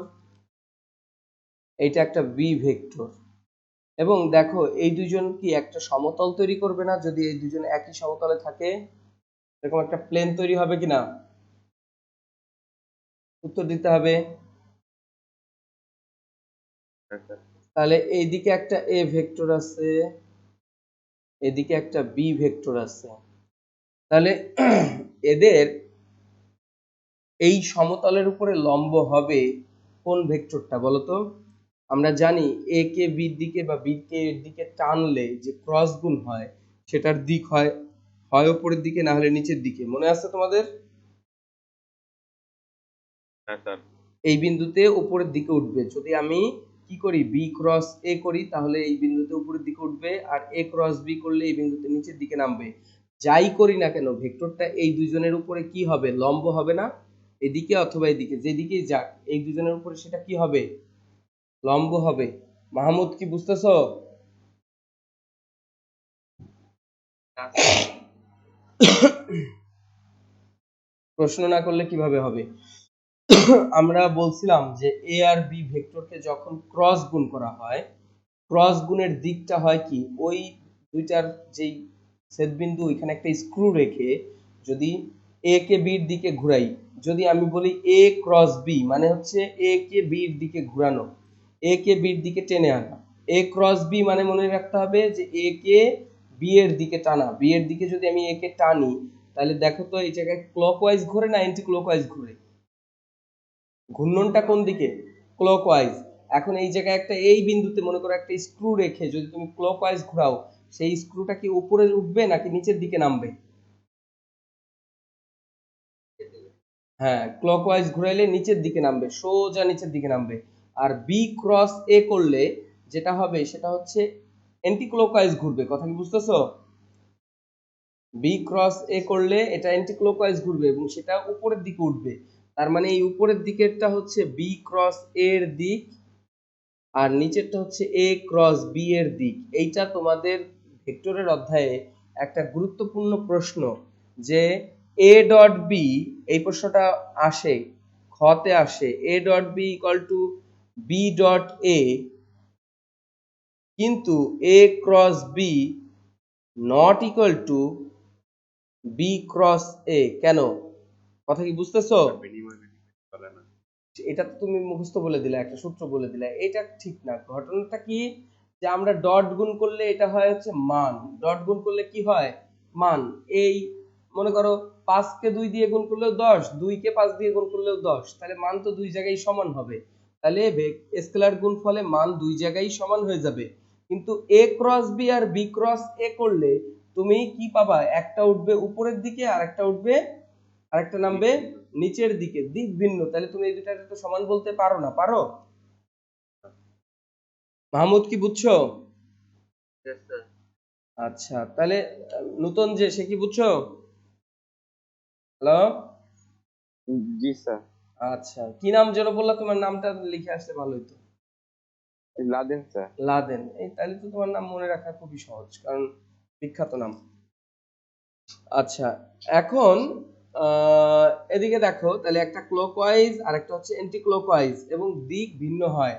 S1: এটা একটা বি ভেক্টর, এবং দেখো এই দুইজন কি একটা সমতল তৈরি করবে না? যদি এই দুইজন একই সমতলে থাকে এরকম একটা প্লেন তৈরি হবে কিনা? উত্তর দিতে হবে।
S3: আচ্ছা,
S1: তাহলে এইদিকে একটা এ ভেক্টর আছে, এদিকে একটা বি ভেক্টর আছে, তাহলে এদের এই সমতলের উপরে লম্ব হবে কোন ভেক্টরটা বলতো? আমরা জানি এ কে বির দিকে বা বি কে এর দিকে টানলে যে ক্রস গুণ হয় সেটার দিক হয় হয় উপরের দিকে না হলে নিচের দিকে, মনে আছে তোমাদের?
S3: হ্যাঁ স্যার।
S1: এই বিন্দুতে উপরের দিকে উঠবে। যদি আমি কি করি বি ক্রস এ করি তাহলে এই বিন্দুতে উপরের দিকে উঠবে, আর এ ক্রস বি করলে এই বিন্দুতে নিচের দিকে নামবে। যাই করি না কেন ভেক্টরটা এই দুইজনের উপরে কি হবে? লম্ব হবে না? এদিকে অথবা এদিকে যেদিকেই যাক এই দুজনের উপরে সেটা কি হবে? লম্ব হবে। মাহমুদ কি বুঝতেছো? প্রশ্ন না করলে কিভাবে হবে? আমরা বলছিলাম যে এ আর বি ভেক্টরকে যখন ক্রস গুণ করা হয়, ক্রস গুণের দিকটা হয় কি, ওই দুইটার যেই ছেদবিন্দু এখানে একটা স্ক্রু রেখে যদি এ কে বির দিকে ঘুরাই, যদি আমি বলি এ ক্রস বি মানে হচ্ছে এ কে বির দিকে ঘুরানো, এ কে বির দিকে টেনে আনা। এ ক্রস বি মানে মনে রাখতে হবে যে এ কে বি এর দিকে টানা। বি এর দিকে যদি আমি এ কে টানি তাহলে দেখো তো এই জায়গায় ক্লকওয়াইজ ঘুরে না অ্যান্টি ক্লকওয়াইজ ঘুরে? ঘূর্ণনটা কোন দিকে? ক্লকওয়াইজ। এখন এই জায়গায় একটা এই বিন্দুতে মনে করো একটা স্ক্রু রেখে যদি তুমি ক্লকওয়াইজ ঘোরাও সেই স্ক্রুটা কি উপরে উঠবে নাকি নিচের দিকে নামবে? হ্যাঁ, ক্লকওয়াইজ ঘুরাইলে নিচের দিকে নামবে, সোজা নিচের দিকে নামবে। আর বি ক্রস এ করলে যেটা হবে সেটা হচ্ছে অ্যান্টি ক্লকওয়াইজ ঘুরবে। কথা কি বুঝতেছো? বি ক্রস এ করলে এটা অ্যান্টি ক্লকওয়াইজ ঘুরবে এবং সেটা উপরের দিকে উঠবে। তার মানে এই উপরের দিকেরটা হচ্ছে বি ক্রস এর দিক আর নিচেরটা হচ্ছে এ ক্রস বি এর দিক। এইটা তোমাদের ভেক্টরের অধ্যায়ে একটা গুরুত্বপূর্ণ প্রশ্ন, যে এ ডট বি, এই প্রশ্নটা আসে খতে আসে, A dot B equal to B dot A, কিন্তু A cross B not equal to B cross A. কেন? কথা কি বুঝতেছো?
S3: বিনিময় চলে না।
S1: এটা তো তুমি মুখস্থ বলে দিলে, একটা সূত্র বলে দিলে, এটা ঠিক না। ঘটনাটা কি, যে আমরা ডট গুণ করলে এটা হয় হচ্ছে মান, ডট গুণ করলে কি হয় মান। এই মনে করো 5 কে 2 দিয়ে গুণ করলেও 10, 2 কে 5 দিয়ে গুণ করলেও 10, তাহলে মান তো দুই জায়গায় সমান হবে। তাহলে স্কেলার গুণ ফলে মান দুই জায়গায় সমান হয়ে যাবে। কিন্তু A cross B R B cross এ করলে তুমি কি পাবা, একটা উঠবে উপরের দিকে আর একটা উঠবে, আরেকটা নামবে নিচের দিকে, দিক ভিন্ন। তাহলে তুমি এই দুটাকে তো সমান বলতে পারো না, পারো? মাহমুদ কি বুঝছো?
S2: Yes, sir.
S1: আচ্ছা, তাহলে নতুন যে সে কি বুঝছো? হ্যালো,
S4: জি স্যার।
S1: আচ্ছা, কি নাম যেন বললা? তোমার নামটা লিখে আসলে ভালো হতো।
S4: Laden sir.
S1: লাদেন। এই তাহলে তো তোমার নাম মনে রাখা খুবই সহজ, কারণ বিখ্যাত নাম। আচ্ছা, এখন এদিকে দেখো, তাহলে একটা ক্লকওয়াইজ আর একটা হচ্ছে অ্যান্টি ক্লকওয়াইজ এবং দিক ভিন্ন হয়।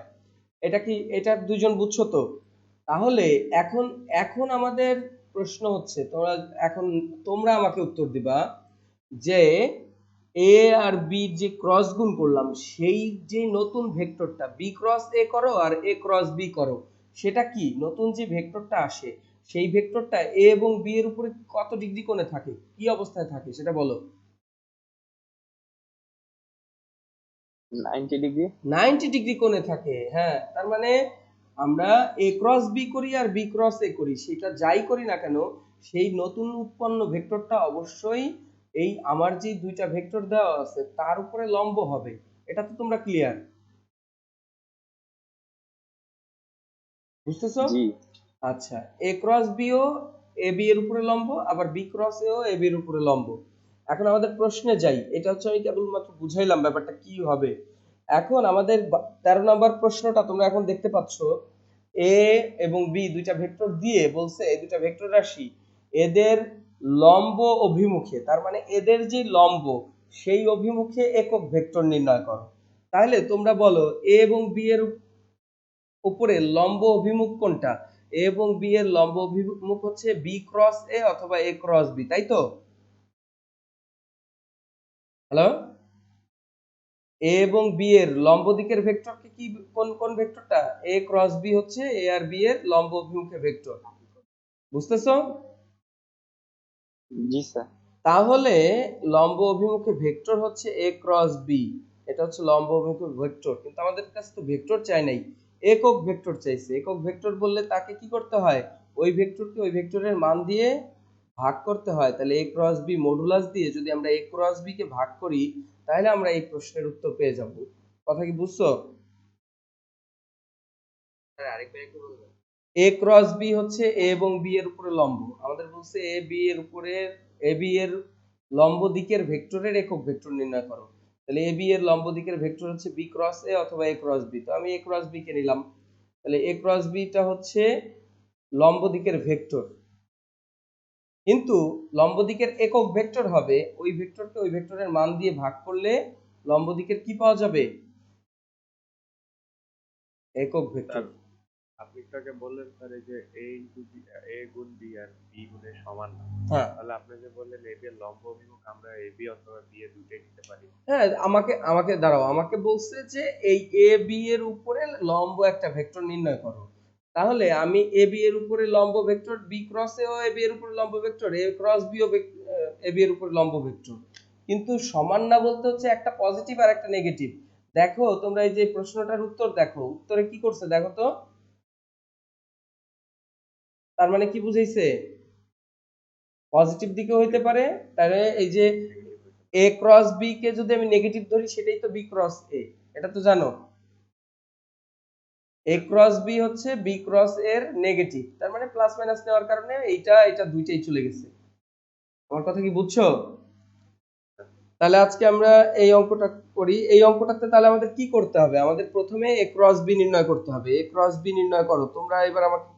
S1: এটা কি, এটা দুইজন বুঝছো তো? তাহলে এখন এখন আমাদের প্রশ্ন হচ্ছে, তোমরা আমাকে উত্তর দিবা যে এ আর বি যে ক্রস গুণ করলাম, সেই যে নতুন ভেক্টরটা বি ক্রস এ করো আর এ ক্রস বি করো, সেটা কি নতুন যে ভেক্টরটা আসে, সেই ভেক্টরটা এ এবং বি এর উপরে কত ডিগ্রি কোণে থাকে, কি অবস্থায় থাকে সেটা বলো।
S4: 90 ডিগ্রি।
S1: 90 ডিগ্রি কোণে থাকে। হ্যাঁ, তার মানে আমরা এ ক্রস বি করি আর বি ক্রস এ করি, সেটা যাই করি না কেন, সেই নতুন উৎপন্ন ভেক্টরটা অবশ্যই এই আমার যে দুইটা ভেক্টর দেওয়া আছে তার উপরে লম্ব হবে। এটা তো তোমরা ক্লিয়ার, বুঝতেছো?
S4: জি।
S1: আচ্ছা, এ cross B O A B এর উপরে লম্ব, আবার B cross A O A B এর উপরে লম্ব। এখন আমাদের প্রশ্নে যাই, এটা হচ্ছে আমি কেবলমাত্র বুঝাইলাম ব্যাপারটা কি হবে। এখন আমাদের 13 নম্বর প্রশ্নটা তোমরা এখন দেখতে পাচ্ছ, এ এবং বি দুইটা ভেক্টর দিয়ে বলছে এই দুইটা ভেক্টর রাশি এদের লম্ব অভিমুখে, তার মানে এদের যে লম্ব সেই অভিমুখে একক ভেক্টর নির্ণয় করো। তাহলে তোমরা বলো এ এবং বি এর উপরে লম্ব অভিমুখ কোনটা? এ এবং বি এর লম্ব অভিমুখ হচ্ছে বি ক্রস এ অথবা এ ক্রস বি, তাই তো? হ্যালো, এ এবং বি এর লম্ব দিকের ভেক্টরকে কি, কোন কোন ভেক্টরটা? এ ক্রস বি হচ্ছে এ আর বি এর লম্ব অভিমুখে ভেক্টর, বুঝতেছো?
S4: জি স্যার।
S1: তাহলে লম্ব অভিমুখে ভেক্টর হচ্ছে এ ক্রস বি, এটা হচ্ছে লম্ব অভিমুখে ভেক্টর। কিন্তু আমাদের কাছে তো ভেক্টর চাই নাই, একক ভেক্টর চাইছে। একক ভেক্টর বললে তাকে কি করতে হয়, ওই ভেক্টরকে ওই ভেক্টরের মান দিয়ে ভাগ করতে হয়। তাহলে এ ক্রস বি মডুলাস দিয়ে যদি আমরা এ ক্রস বি কে ভাগ করি, তাহলে আমরা এই প্রশ্নের উত্তর পেয়ে যাব। কথা কি বুঝছো?
S2: স্যার আরেকবার একটু বলবেন?
S1: এ ক্রস বি হচ্ছে এ এবং বি এর উপরে লম্ব। আমাদের বলছে এ বি এর উপরে, এ বি এর লম্ব দিকের ভেক্টরের একক ভেক্টর নির্ণয় করো। তাহলে এ বি এর লম্ব দিকের ভেক্টর হচ্ছে বি ক্রস এ অথবা এ ক্রস বি। তো আমি এ ক্রস বি কে নিলাম। তাহলে এ ক্রস বিটা হচ্ছে লম্ব দিকের ভেক্টর, কিন্তু লম্ব দিকের একক ভেক্টর হবে ওই ভেক্টরকে ওই ভেক্টরের মান দিয়ে ভাগ করলে লম্ব দিকের কি পাওয়া যাবে, একক ভেক্টর।
S3: স্যার আপনি একটু আগে বললেন স্যার এই যে এ ইন্টু বি, এ গুণ বি আর বি গুণের সমান না,
S1: হ্যাঁ
S3: তাহলে আপনি যে বললেন এ বি এর লম্ব অভিমুখ আমরা এ বি অথবা বি এ দুইটাই নিতে পারি।
S1: হ্যাঁ, আমাকে আমাকে দাঁড়াও, আমাকে বলছে যে এই এ বি এর উপরে লম্ব একটা ভেক্টর নির্ণয় করো। তাহলে আমি এ বি এর উপরে লম্ব vector, B cross A O A B এর উপরে লম্ব vector, A cross B O A B এর উপরে লম্ব ভেক্টর। কিন্তু সমান না বলতে হচ্ছে একটা পজিটিভ আর একটা নেগেটিভ। দেখো তোমরা এই যে প্রশ্নটার উত্তর দেখো, উত্তরে কি করছে দেখো তো। তার মানে কি বুঝাইছে, পজিটিভ দিকে হইতে পারে। তাহলে এই যে
S3: নেগেটিভ হইতে
S1: এ ক্রস বি কে যদি আমি নেগেটিভ ধরি, সেটাই তো বি ক্রস এ, এটা তো জানো। এ ক্রস বি হচ্ছে বি ক্রস এর নেগেটিভ, তার মানে প্লাস মাইনাস নেওয়ার কারণে এইটা এটা দুইটাই চলে গেছে। আমার কথা কি বুঝছো? তাহলে আজকে আমরা এই অঙ্কটা করি। এই অঙ্কটাতে তাহলে আমাদের কি করতে হবে? আমাদের প্রথমে a ক্রস b নির্ণয় করতে হবে। a ক্রস b নির্ণয় করো। তোমরা এবার আমাকে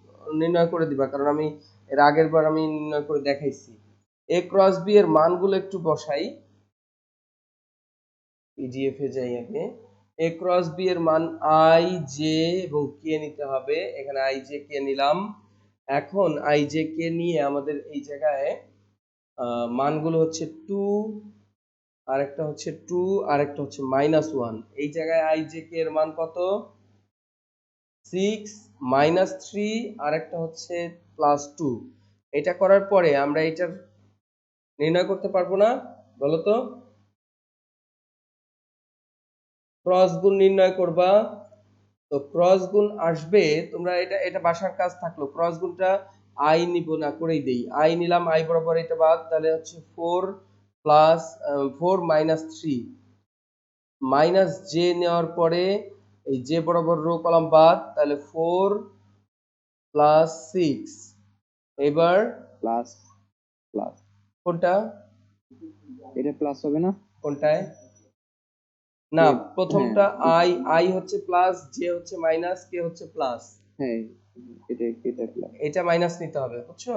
S1: নির্ণয় করে দিবা, কারণ আমি এর আগের বার আমি নির্ণয় করে দেখাইছি। a ক্রস b এর মানগুলো একটু বসাই। পিডিএফ এ যাই আগে। a ক্রস b এর মান i j এবং k নিতে হবে। এখানে i j k নিলাম। এখন i j k নিয়ে আমাদের এই জায়গায় মানগুলো হচ্ছে 2, আরেকটা হচ্ছে 2, আরেকটা হচ্ছে -1। এই জায়গায় i j k এর মান কত? 6, -3, আরেকটা হচ্ছে +2। এটা করার পরে আমরা এটার নির্ণয় করতে পারবো না? বলো তো। ক্রস গুণ নির্ণয় করবা। তো ক্রস গুণ আসবে, তোমরা এটা বাসার কাজ থাকলো। ক্রস গুণটা i নিব না, করেই দেই। i নিলাম, i বরাবর এটা বাদ, তাহলে হচ্ছে 4 প্লাস 4 -3 মাইনাস j নেওয়ার পরে এই j বরাবর রো কলাম বাদ, তাহলে 4 প্লাস 6। এবার
S4: প্লাস প্লাস
S1: কোনটা
S4: এটা প্লাস হবে না?
S1: কোনটায়? না,
S4: হ্যাঁ
S1: প্রথমটা i হচ্ছে প্লাস, j হচ্ছে মাইনাস, k হচ্ছে প্লাস।
S4: হ্যাঁ, এটা প্লাস।
S1: এটা মাইনাস নিতে হবে, বুঝছো?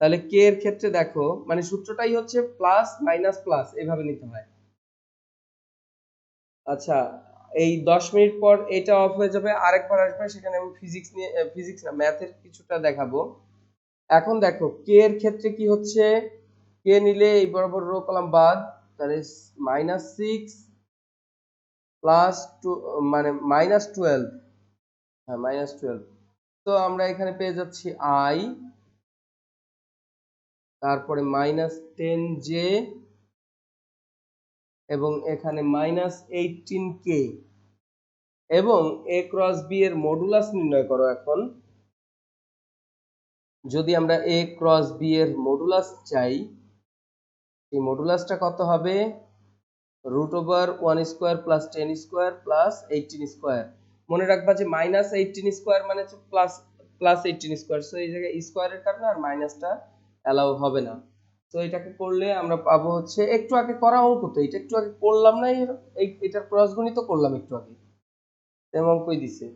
S1: তাহলে k এর ক্ষেত্রে দেখো, মানে সূত্রটাই হচ্ছে প্লাস মাইনাস প্লাস, এভাবে নিতে হয়। আচ্ছা, এই 10 মিনিট পর এটা অফ হয়ে যাবে, আরেকবার আসবে, সেখানে আমি ফিজিক্স না ম্যাথের কিছুটা দেখাবো। এখন দেখো k এর ক্ষেত্রে কি হচ্ছে, k নিলে এই বরাবর রো কলাম বাদ, তাহলে -6 প্লাস 2 মানে -12। হ্যাঁ, -12। তো আমরা এখানে পেয়ে যাচ্ছি i, তারপরে -10j এবং এখানে -18k। এবং a ক্রস b এর মডুলাস নির্ণয় করো। এখন যদি আমরা a ক্রস b এর মডুলাস চাই, এই মডুলাসটা কত হবে? √1² প্লাস 10² প্লাস 18²। মনে রাখবা যে -18² মানে হচ্ছে +18²। সো এই জায়গায় স্কোয়ারের কারণে আর মাইনাসটা অ্যালাউ হবে না। তো এটাকে করলে আমরা পাবো হচ্ছে, একটু আগে করা অঙ্ক তো, এটা একটু আগে করলাম না, এটার ক্রস গুণিত করলাম একটু আগে। সেম অঙ্কই দিছে,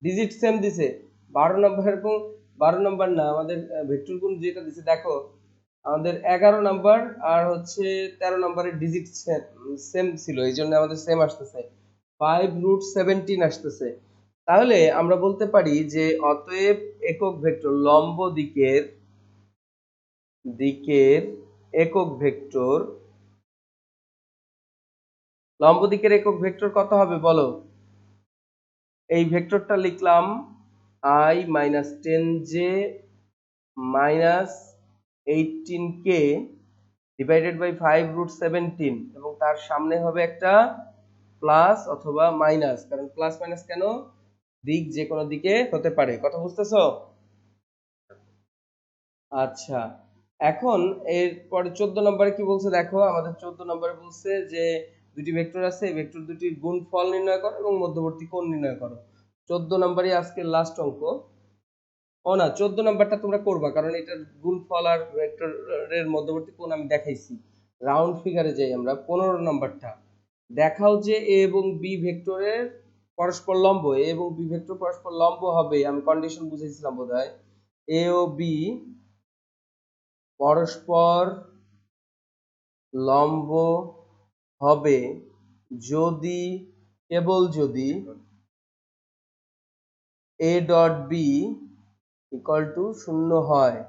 S1: ডিজিট সেম দিছে। 12 নম্বর এবং 12 নম্বর না, আমাদের ভেক্টর গুণ যেটা দিছে দেখো, আমাদের 11 নাম্বার আর হচ্ছে 13 নম্বরের ডিজিট সেম ছিল, এই জন্য আমাদের সেম আসতেছে, 5√17 আসতেছে। তাহলে আমরা বলতে পারি যে অতএব একক ভেক্টর লম্ব দিকের একক ভেক্টর, লম্ব দিকের একক ভেক্টর কত হবে বলো? এই ভেক্টরটা লিখলাম i -10j -18k divided by 5√17, এবং তার সামনে হবে একটা প্লাস অথবা মাইনাস, কারণ প্লাস মাইনাস কেন? দিক যে কোনো দিকে হতে পারে। কথা বুঝতেছো? আচ্ছা, এখন এরপরে 14 নম্বরে কি বলছে দেখো, আমাদের 14 নম্বরে বলছে যে দুটি ভেক্টর আছে, এই ভেক্টর দুটির গুণফল নির্ণয় করো এবং মধ্যবর্তী কোণ নির্ণয় করো। 14 নম্বরে আজকের লাস্ট অঙ্ক। ও না, 14 নাম্বারটা তোমরা করবা, কারণ এটার গুণফল আর ভেক্টরের মধ্যবর্তী কোণ আমি দেখাইছি। রাউন্ড ফিগারে যাই আমরা। 15 নাম্বারটা দেখাও যে এ এবং বি ভেক্টরের পরস্পর লম্ব। এ এবং বি ভেক্টর পরস্পর লম্ব হবে, আমি কন্ডিশন বুঝাইছিলাম বোধহয়। এ ও বি পরস্পর লম্ব হবে যদি, কেবল যদি a dot B equal to 0 হয়।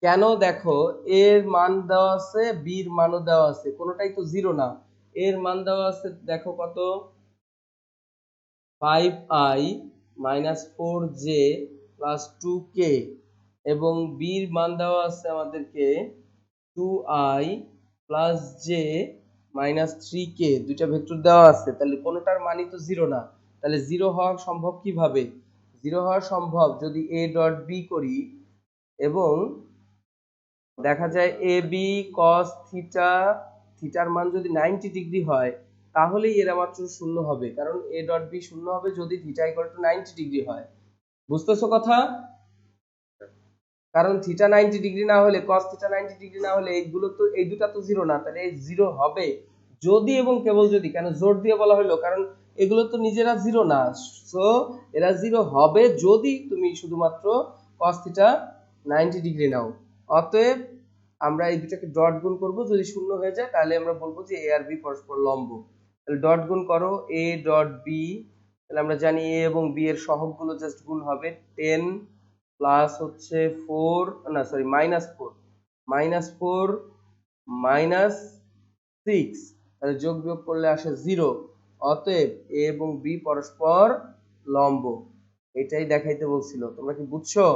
S1: কেন? দেখো, এর মান দেওয়া আছে, বির মানও দেওয়া আছে, কোনোটাই তো জিরো না। এর মান দেওয়া আছে দেখো কত, 5i -4j প্লাস 2k, এবং বির মান দেওয়া আছে আমাদেরকে 2i প্লাস j -3k। দুইটা ভেক্টর দেওয়া আছে, তাহলে কোনোটার মানই তো জিরো না। তাহলে জিরো হওয়া সম্ভব কিভাবে? জিরো হওয়া সম্ভব যদি a ডট বি করি এবং দেখা যায় এ বি কস থিটা, থিটার মান যদি 90 ডিগ্রি হয়, তাহলেই এরা মাত্র শূন্য হবে, কারণ এ ডট বি শূন্য হবে যদি থিটা ইকুয়াল টু 90 ডিগ্রি হয়। বুঝতেছো কথা? কারণ থিটা 90 ডিগ্রি না হলে cos থিটা 90 ডিগ্রি না হলে এইগুলো তো এই দুটো তো জিরো না, তাহলে এই জিরো হবে যদি এবং কেবল যদি, কেন জোর দিয়ে বলা হলো, কারণ এগুলো তো নিজেরা জিরো না, সো এরা জিরো হবে যদি তুমি শুধুমাত্র cos থিটা 90 ডিগ্রি নাও। অতএব আমরা এই দুটাকে ডট গুণ করব, যদি শূন্য হয়ে যায় তাহলে আমরা বলবো যে এ আর বি পরস্পর লম্ব। তাহলে ডট গুণ করো এ ডট বি, তাহলে আমরা জানি এ এবং বি এর সহগগুলো জাস্ট গুণ হবে 10 প্লাস হচ্ছে 4, না সরি -4, -4 -6, তাহলে যোগ বিয়োগ করলে আসে 0। অতএব এ এবং বি পরস্পর লম্ব। এটাই দেখাইতে বলছিল, তোমরা কি বুঝছো?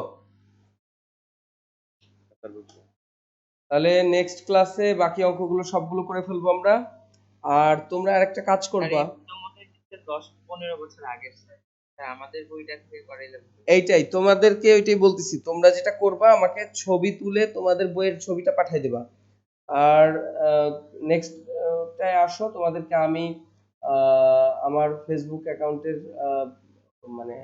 S3: স্যার বুঝছি।
S1: তাহলে নেক্সট ক্লাসে বাকি অঙ্কগুলো সবগুলো করে ফেলবো আমরা। আর তোমরা আরেকটা কাজ
S2: আর
S1: করবা,
S2: এগুলো মনে হচ্ছে 10-15 বছর আগের স্যার, আমাদের বইটা থেকে করাইলে ভালো।
S1: এইটাই তোমাদেরকে ওইটাই বলতেছি, তোমরা যেটা করবা আমাকে ছবি তুলে তোমাদের বইয়ের ছবিটা পাঠিয়ে দেবা। আর নেক্সট টায় আসো, তোমাদেরকে আমি আমার ফেসবুক অ্যাকাউন্টের মানে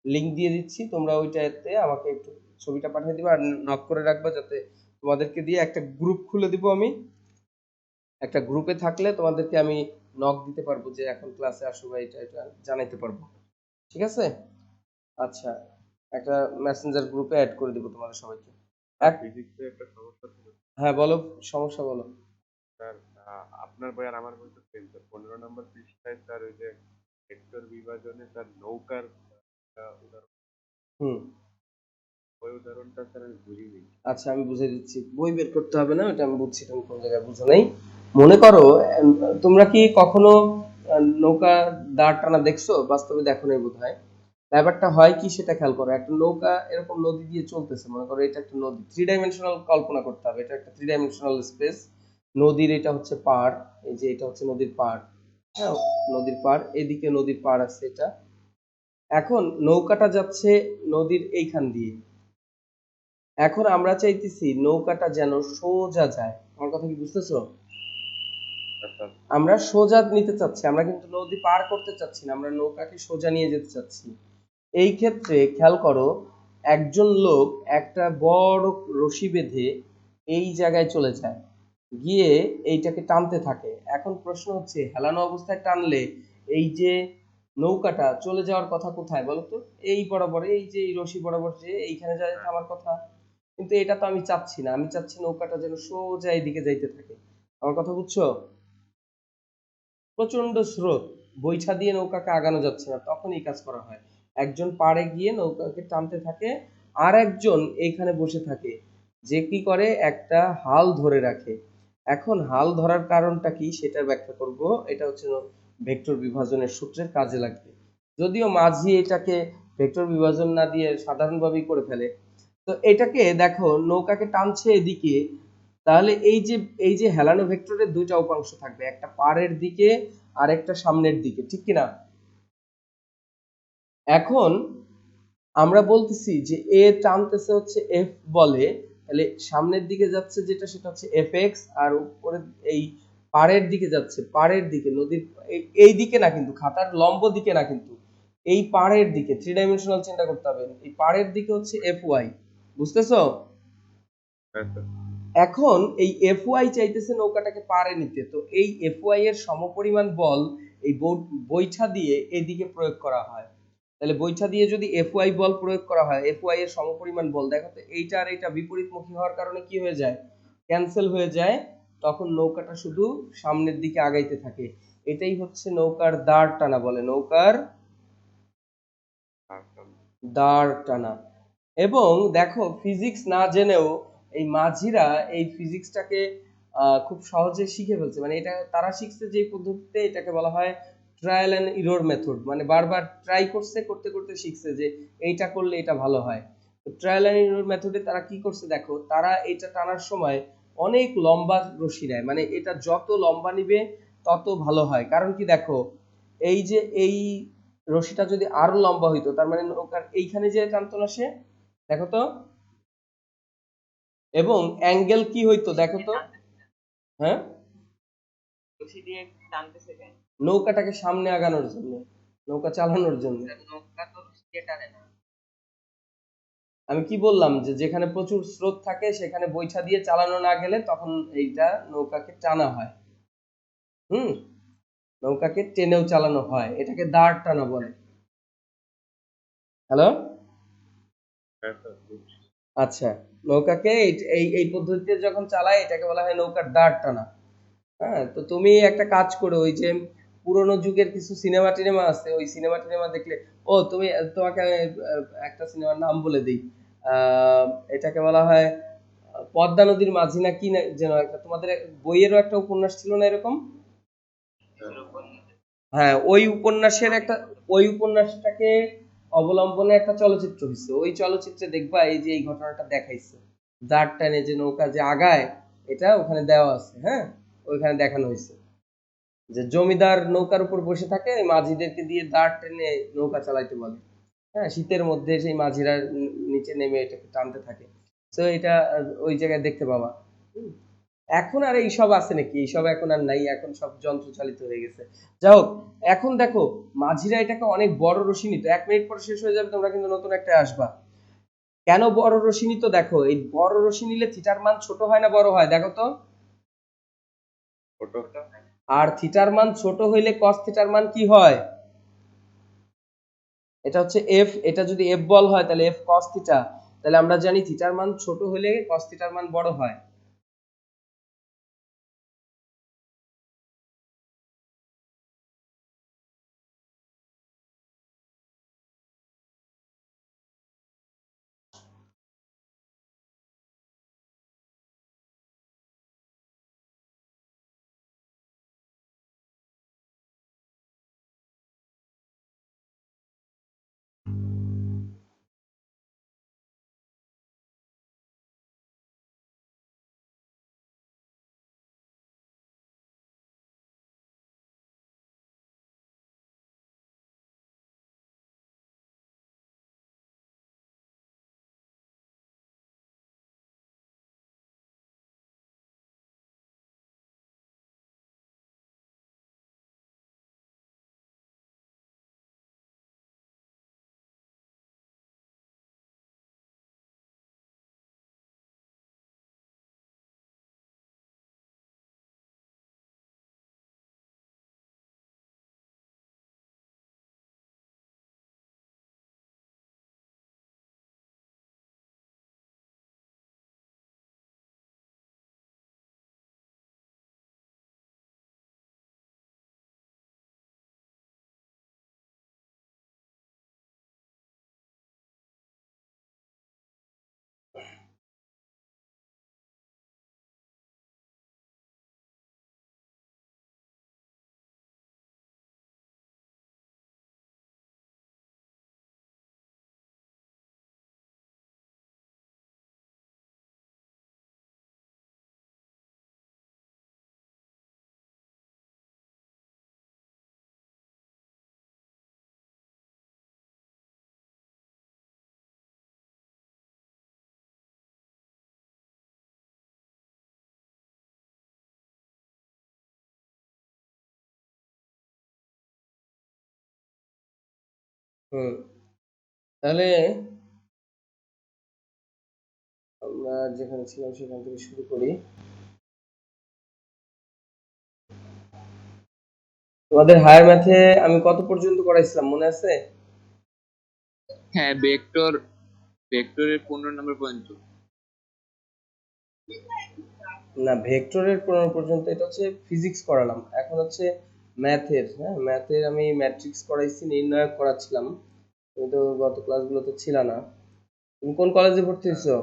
S1: লিংক দিয়ে দিচ্ছি, তোমরা ওইটাতে আমাকে একটু ছবিটা পাঠিয়ে দিবা আর নক করে রাখবা, যাতে তোমাদেরকে দিয়ে একটা গ্রুপ খুলে দিব আমি। একটা গ্রুপে থাকলে তোমাদেরকে আমি নক দিতে পারবো যে এখন ক্লাসে আসো বা এটা এটা জানাইতে পারবো। ঠিক আছে? আচ্ছা, একটা মেসেঞ্জার গ্রুপে অ্যাড করে দিব তোমাদের সবাইকে। এক
S3: ফিজিক্সে একটা সমস্যা ছিল
S1: হ্যাঁ বলো, সমস্যা বলো।
S3: স্যার। আপনার বই আর আমার বই তো সেম স্যার। 15 নম্বর পৃষ্ঠায় স্যার ওই যে ভেক্টর বিভাজনে স্যার নৌকার উদাহরণ,
S1: হুম,
S3: ওই উদাহরণটা স্যার আমি বুঝিনি।
S1: আচ্ছা আমি বুঝিয়ে দিচ্ছি, বই বের করতে হবে না, ওটা আমি বুঝছি তুমি কোন জায়গায় বুঝো নাই। মনে করো তোমরা কি কখনো নৌকা দাঁড় টানা দেখছো? বাস্তবে দেখো নাই বোধহয়। ব্যাপারটা হয় কি সেটা খেয়াল করো, একটা নৌকা এরকম নদী দিয়ে চলতেছে, মনে করো এটা একটা নদী, থ্রি ডাইমেনশনাল কল্পনা করতে হবে, এটা একটা থ্রি ডাইমেনশনাল স্পেস। নদীর এটা হচ্ছে পাড়, এই যে এটা হচ্ছে নদীর পাড়, হ্যাঁ নদীর পাড়, এদিকে নদীর পাড় আছে এটা। এখন নৌকাটা যাচ্ছে নদীর এইখান দিয়ে। এখন আমরা চাইতেছি নৌকাটা যেন সোজা যায়, আমার কথা কি বুঝতেছো?
S3: আচ্ছা
S1: আমরা সোজা নিতে চাচ্ছি, আমরা কিন্তু নদী পার করতে চাচ্ছি না, আমরা নৌকাকে সোজা নিয়ে যেতে চাচ্ছি। এই ক্ষেত্রে খেয়াল করো, একজন লোক একটা বড় রশি বেঁধে এই জায়গায় চলে যায়, গিয়ে এইটাকে টানতে থাকে। এখন প্রশ্ন হচ্ছে হেলানো অবস্থায় টানলে এই যে নৌকাটা চলে যাওয়ার কথা কোথায় বলো তো? এই বরাবর, এই যে এই রশি বরাবর যে এইখানে যায়
S3: হ্যাঁ
S1: আমার কথা। কিন্তু এটা তো আমি চাচ্ছি না, আমি চাচ্ছি নৌকাটা যেন সোজা এইদিকে যাইতে থাকে। আমার কথা বুঝছো? প্রচন্ড স্রোত, বৈঠা দিয়ে নৌকাকে আগানো যাচ্ছে না, তখন এই কাজ করা হয়। একজন পাড়ে গিয়ে নৌকাকে টানতে থাকে, আর একজন এইখানে বসে থাকে, যে কি করে একটা হাল ধরে রাখে। এখন হাল ধরার কারণটা কি সেটা ব্যাখ্যা করব, এটা হচ্ছে ভেক্টর বিভাজনের সূত্রের কাজে লাগবে। যদিও মাঝি এটাকে ভেক্টর বিভাজন না দিয়ে সাধারণভাবেই করে ফেলে। তো এটাকে দেখো, নৌকাকে টানছে এদিকে, তাহলে এই যে হেলানো ভেক্টরের দুইটা উপাংশ থাকবে, একটা পাড়ের দিকে আর একটা সামনের দিকে, ঠিক কিনা? এখন আমরা বলতেছি যে এ টানতেছে হচ্ছে এফ বলে, তাহলে সামনের দিকে যাচ্ছে যেটা সেটা হচ্ছে এফ এক্স, আর উপরে এই পাড়ের দিকে যাচ্ছে, পাড়ের দিকে নদীর এই দিকে না কিন্তু, খাতার লম্ব দিকে না কিন্তু, এই পাড়ের দিকে, থ্রি ডাইমেনশনাল চিন্তা করতে হবে, এই পাড়ের দিকে হচ্ছে এফ ওয়াই। বুঝতেছো?
S3: হ্যাঁ স্যার।
S1: এখন এই এফ ওয়াই চাইতেছে নৌকাটাকে পাড়ে নিতে, তো এই এফ ওয়াই এর সমপরিমাণ বল এই বৈঠা দিয়ে এদিকে প্রয়োগ করা হয়। তাহলে বৈঠা দিয়ে যদি এফ ওয়াই বল প্রয়োগ করা হয়, এফ ওয়াই এর সমপরিমাণ বল, দেখো তো এইটা আর এইটা বিপরীতমুখী হওয়ার কারণে কি হয়ে যায়? ক্যান্সেল হয়ে যায়। তখন নৌকাটা শুধু সামনের দিকে আগাইতে থাকে। এটাই হচ্ছে নৌকার দাঁড় টানা বলে, নৌকার
S3: আচ্ছা
S1: দাঁড় টানা। এবং দেখো, ফিজিক্স না জেনেও এই মাঝিরা এই ফিজিক্সটাকে খুব সহজে শিখে ফেলছে, মানে এটা তারা শিখছে যে পদ্ধতিতে, এটাকে বলা হয় ট্রায়াল অ্যান্ড ইরর মেথড, মানে বারবার ট্রাই করছে, করতে করতে শিখছে যে এইটা করলে এটা ভালো হয়। তো ট্রায়াল অ্যান্ড ইরর মেথডে তারা কি করছে দেখো, তারা এটা টানার সময় অনেক লম্বা রশি নেয়, মানে এটা যত লম্বা নিবে তত ভালো হয়। কারণ কি দেখো, এই যে এই রশিটা যদি আরো লম্বা হইতো, তার মানে নৌকার এইখানে যে টানতো না সে, দেখো তো, এবং অ্যাঙ্গেল কি হইতো দেখো তো। হ্যাঁ,
S2: রশি দিয়ে টানতেছে কেন?
S1: নৌকাটাকে সামনে আগানোর জন্য, নৌকা চালানোর জন্য।
S2: স্যার নৌকা তো রশি দিয়ে টানে না।
S1: আমি কি বললাম যে যেখানে প্রচুর স্রোত থাকে সেখানে বৈঠা দিয়ে চালানো না গেলে তখন এইটা নৌকাকে টানা হয়। হুম, নৌকাকে টেনেও চালানো হয়, এটাকে দাঁড় টানা বলে। হ্যালো,
S3: হ্যাঁ স্যার বুঝছি।
S1: আচ্ছা, নৌকাকে এই এই পদ্ধতিতে যখন চালায় এটাকে বলা হয় নৌকার দাঁড় টানা। হ্যাঁ, তো তুমি একটা কাজ করো, ওই যে পুরোনো যুগের কিছু সিনেমা টিনেমা আছে, ওই সিনেমা টিনেমা দেখলে, ও তুমি, তোমাকে আমি, একটা সিনেমার নাম বলে দিই। আহ, এটাকে বলা হয় পদ্মা নদীর মাঝি না কি যেন একটা, তোমাদের বইয়েরও একটা উপন্যাস ছিল না এরকম? হ্যাঁ, ওই উপন্যাসটাকে অবলম্বনে একটা চলচ্চিত্র হয়েছে। ওই চলচ্চিত্রে দেখবা এই যে এই ঘটনাটা দেখাইছে, দাঁড় টানে যে নৌকা যে আগায়, এটা ওখানে দেওয়া আছে। হ্যাঁ, ওইখানে দেখানো হয়েছে যে জমিদার নৌকার উপর বসে থাকে, মাঝিদেরকে দিয়ে দাঁড় টেনে নৌকা চালাইতে বলে। হ্যাঁ, শীতের মধ্যে সেই মাঝিরা নিচে নেমে এটাকে টানতে থাকে। তো এটা ওই জায়গায় দেখতে পাবা। হুম। এখন আর এইসব আছে নাকি? এইসব এখন আর নাই, এখন সব যন্ত্র চালিত হয়ে গেছে। যাই হোক, এখন দেখো মাঝিরা এটাকে অনেক বড় রশি নিত। 1 মিনিট পর শেষ হয়ে যাবে, তোমরা কিন্তু নতুন একটা আসবা। কেন বড় রশি নিত? দেখো, এই বড় রশি নিলে থিটার মান ছোট হয় না বড় হয়, দেখো তো।
S3: ছোট।
S1: আর থিটার মান ছোট হইলে কস থিটার মান কি হয়? এটা হচ্ছে এফ, এটা যদি এফ বল হয় তাহলে এফ কস থিটা। তাহলে আমরা জানি থিটার মান ছোট হলে কস থিটার মান বড় হয়। হুম, তাহলে আমরা যেখানে ছিলাম সেখান থেকে শুরু করি। তোমাদের হায়ার ম্যাথে আমি কত পর্যন্ত করাইছিলাম মনে আছে?
S4: হ্যাঁ, ভেক্টরের 15 নম্বর পর্যন্ত।
S1: না, ভেক্টরের 15 পর্যন্ত, এটা হচ্ছে ফিজিক্স করালাম। এখন হচ্ছে ম্যাথের। হ্যাঁ, ম্যাথের আমি ম্যাট্রিক্স করাইছি, নির্ণায়ক করাচ্ছিলাম। তুমি তো গত ক্লাসগুলোতে ছিল না। তুমি কোন কলেজে ভর্তি হয়েছো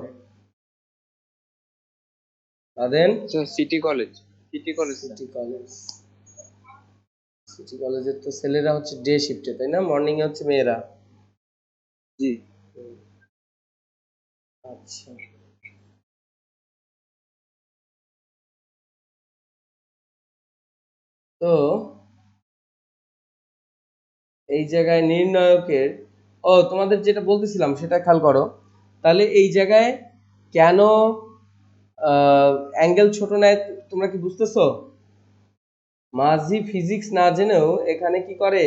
S1: Aden?
S4: City college. City college sir.
S1: City college. City কলেজের তো ছেলেরা হচ্ছে ডে শিফটে, তাই না? মর্নিং এ হচ্ছে মেয়েরা।
S4: জি।
S1: হুম, আচ্ছা। তো এই জায়গায় নির্ণায়কের, ও তোমাদের যেটা বলতেছিলাম সেটা খেয়াল করো। তাহলে এই জায়গায় কেন অ্যাঙ্গেল ছোট নেয়, তোমরা কি বুঝতেছো? মাঝি ফিজিক্স না জেনেও এখানে কি করে,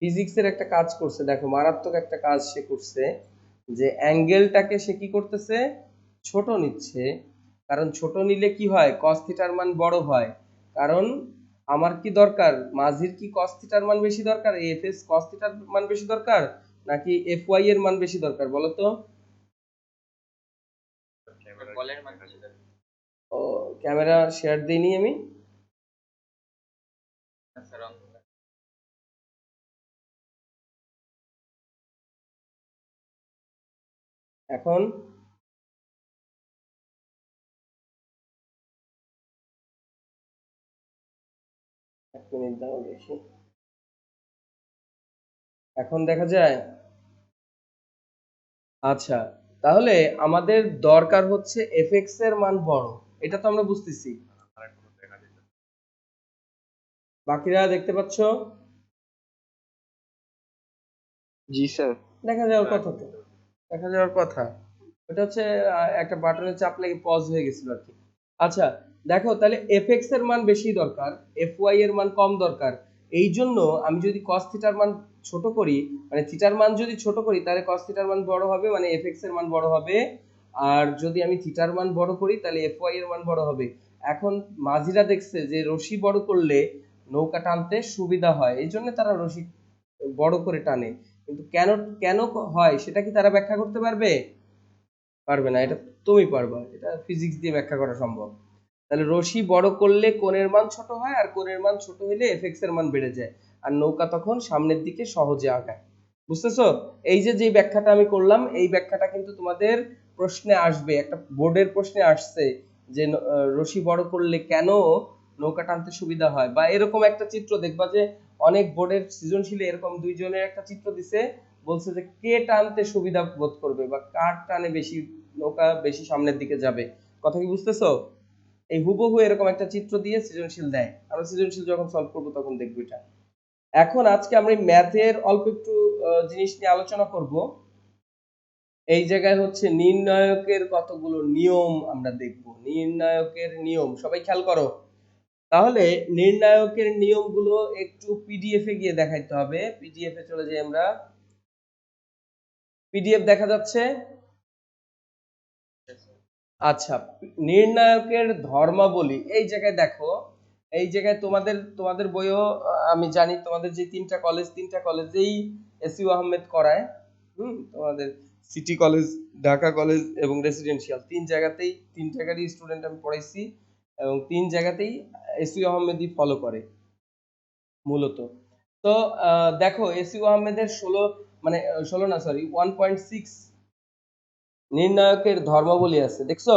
S1: ফিজিক্সের একটা কাজ করছে, দেখো মারাত্মক একটা কাজ সে করছে, যে অ্যাঙ্গেলটাকে সে কি করতেছে, ছোট নিচ্ছে। কারণ ছোট নিলে কি হয়, cos থিটার মান বড় হয়। কারণ আমার কি দরকার, মাঝির কি cos থিটার মান বেশি দরকার, fs cos থিটার মান বেশি দরকার, নাকি fy এর মান বেশি দরকার বলো তো?
S3: ক্যামেরা
S2: বলের মান বেশি দরকার।
S1: ও, ক্যামেরা শেয়ার দিইনি আমি।
S2: স্যার অন্ধকার।
S1: এখন এক মিনিট দাও দেখি, এখন দেখা যায়? আচ্ছা, তাহলে আমাদের দরকার হচ্ছে fx এর মান বড়, এটা তো আমরা বুঝতেছি।
S3: আমার এখনো দেখা যেত না।
S1: বাকিরা দেখতে পাচ্ছ?
S4: জি স্যার।
S1: দেখা যাওয়ার কথা তো, দেখা যাওয়ার কথা। এটা হচ্ছে একটা বাটনে চাপ লেগে পজ হয়ে গেছিল আর কি। আচ্ছা, দেখো তাহলে fx এর মান বেশি দরকার, fy এর মান কম দরকার। এই জন্য আমি যদি cos থিটার মান ছোট করি, মানে থিটার মান যদি ছোট করি তাহলে cos থিটার মান বড় হবে, মানে fx এর মান বড় হবে। আর যদি আমি থিটার মান বড় করি তাহলে fy এর মান বড় হবে। এখন মাঝিরা দেখছে যে রশি বড় করলে নৌকা টানতে সুবিধা হয়, এই জন্য তারা রশি বড় করে টানে। কিন্তু কেন কেন হয় সেটা কি তারা ব্যাখ্যা করতে পারবে? পারবে না, এটা তুমি পারবা, এটা ফিজিক্স দিয়ে ব্যাখ্যা করা সম্ভব। তাহলে রশি বড় করলে কোণের মান ছোট হয়, আর কোণের মান ছোট হলে এফএক্স এর মান বেড়ে যায়, আর নৌকা তখন সামনের দিকে সহজে আগায়। বুঝতেছো? এই যে যে ব্যাখ্যাটা আমি করলাম, এই ব্যাখ্যাটা কিন্তু তোমাদের প্রশ্নে আসবে, একটা বোর্ডের প্রশ্নে আসছে যে রশি বড় করলে কেন নৌকা টানতে সুবিধা হয়, বা এরকম একটা চিত্র দেখবা যে অনেক বোর্ডের সৃজনশীলে এরকম দুইজনের একটা চিত্র দিছে, বলছে যে কে টানতে সুবিধা বোধ করবে বা কার টানে বেশি নৌকা বেশি সামনের দিকে যাবে। কথা কি বুঝতেছো? এই হুবহু এরকম একটা চিত্র দিয়ে সৃজনশীল দেয়, আমরা সৃজনশীল যখন সলভ করব তখন দেখবো এটা। এখন আজকে আমরা ম্যাথের অল্প একটু জিনিস নিয়ে আলোচনা করব। এই জায়গায় হচ্ছে নির্ণায়কের কতগুলো নিয়ম আমরা দেখব, নির্ণায়কের নিয়ম সবাই খেয়াল করো। তাহলে নির্ণায়কের নিয়মগুলো একটু পিডিএফ এ গিয়ে দেখাইতে হবে, পিডিএফ এ চলে যাই আমরা। পিডিএফ দেখা যাচ্ছে? আচ্ছা, নির্ণায়কের ধর্মাবলী এই জায়গায় দেখো, এই জায়গায় তোমাদের তোমাদের বইও আমি জানি তোমাদের যে তিনটা কলেজেই এসইউ আহমেদ করায়। তোমাদের সিটি কলেজ, ঢাকা কলেজ এবং রেসিডেন্সিয়াল তিন জায়গারই স্টুডেন্ট আমি পড়াইছি, এবং তিন জায়গাতেই এসইউ আহমেদই ফলো করে মূলত। তো দেখো এসইউ আহমেদের 16 মানে 16 না সরি 1.6 নির্ণায়কের ধর্মাবলী আছে, দেখছো?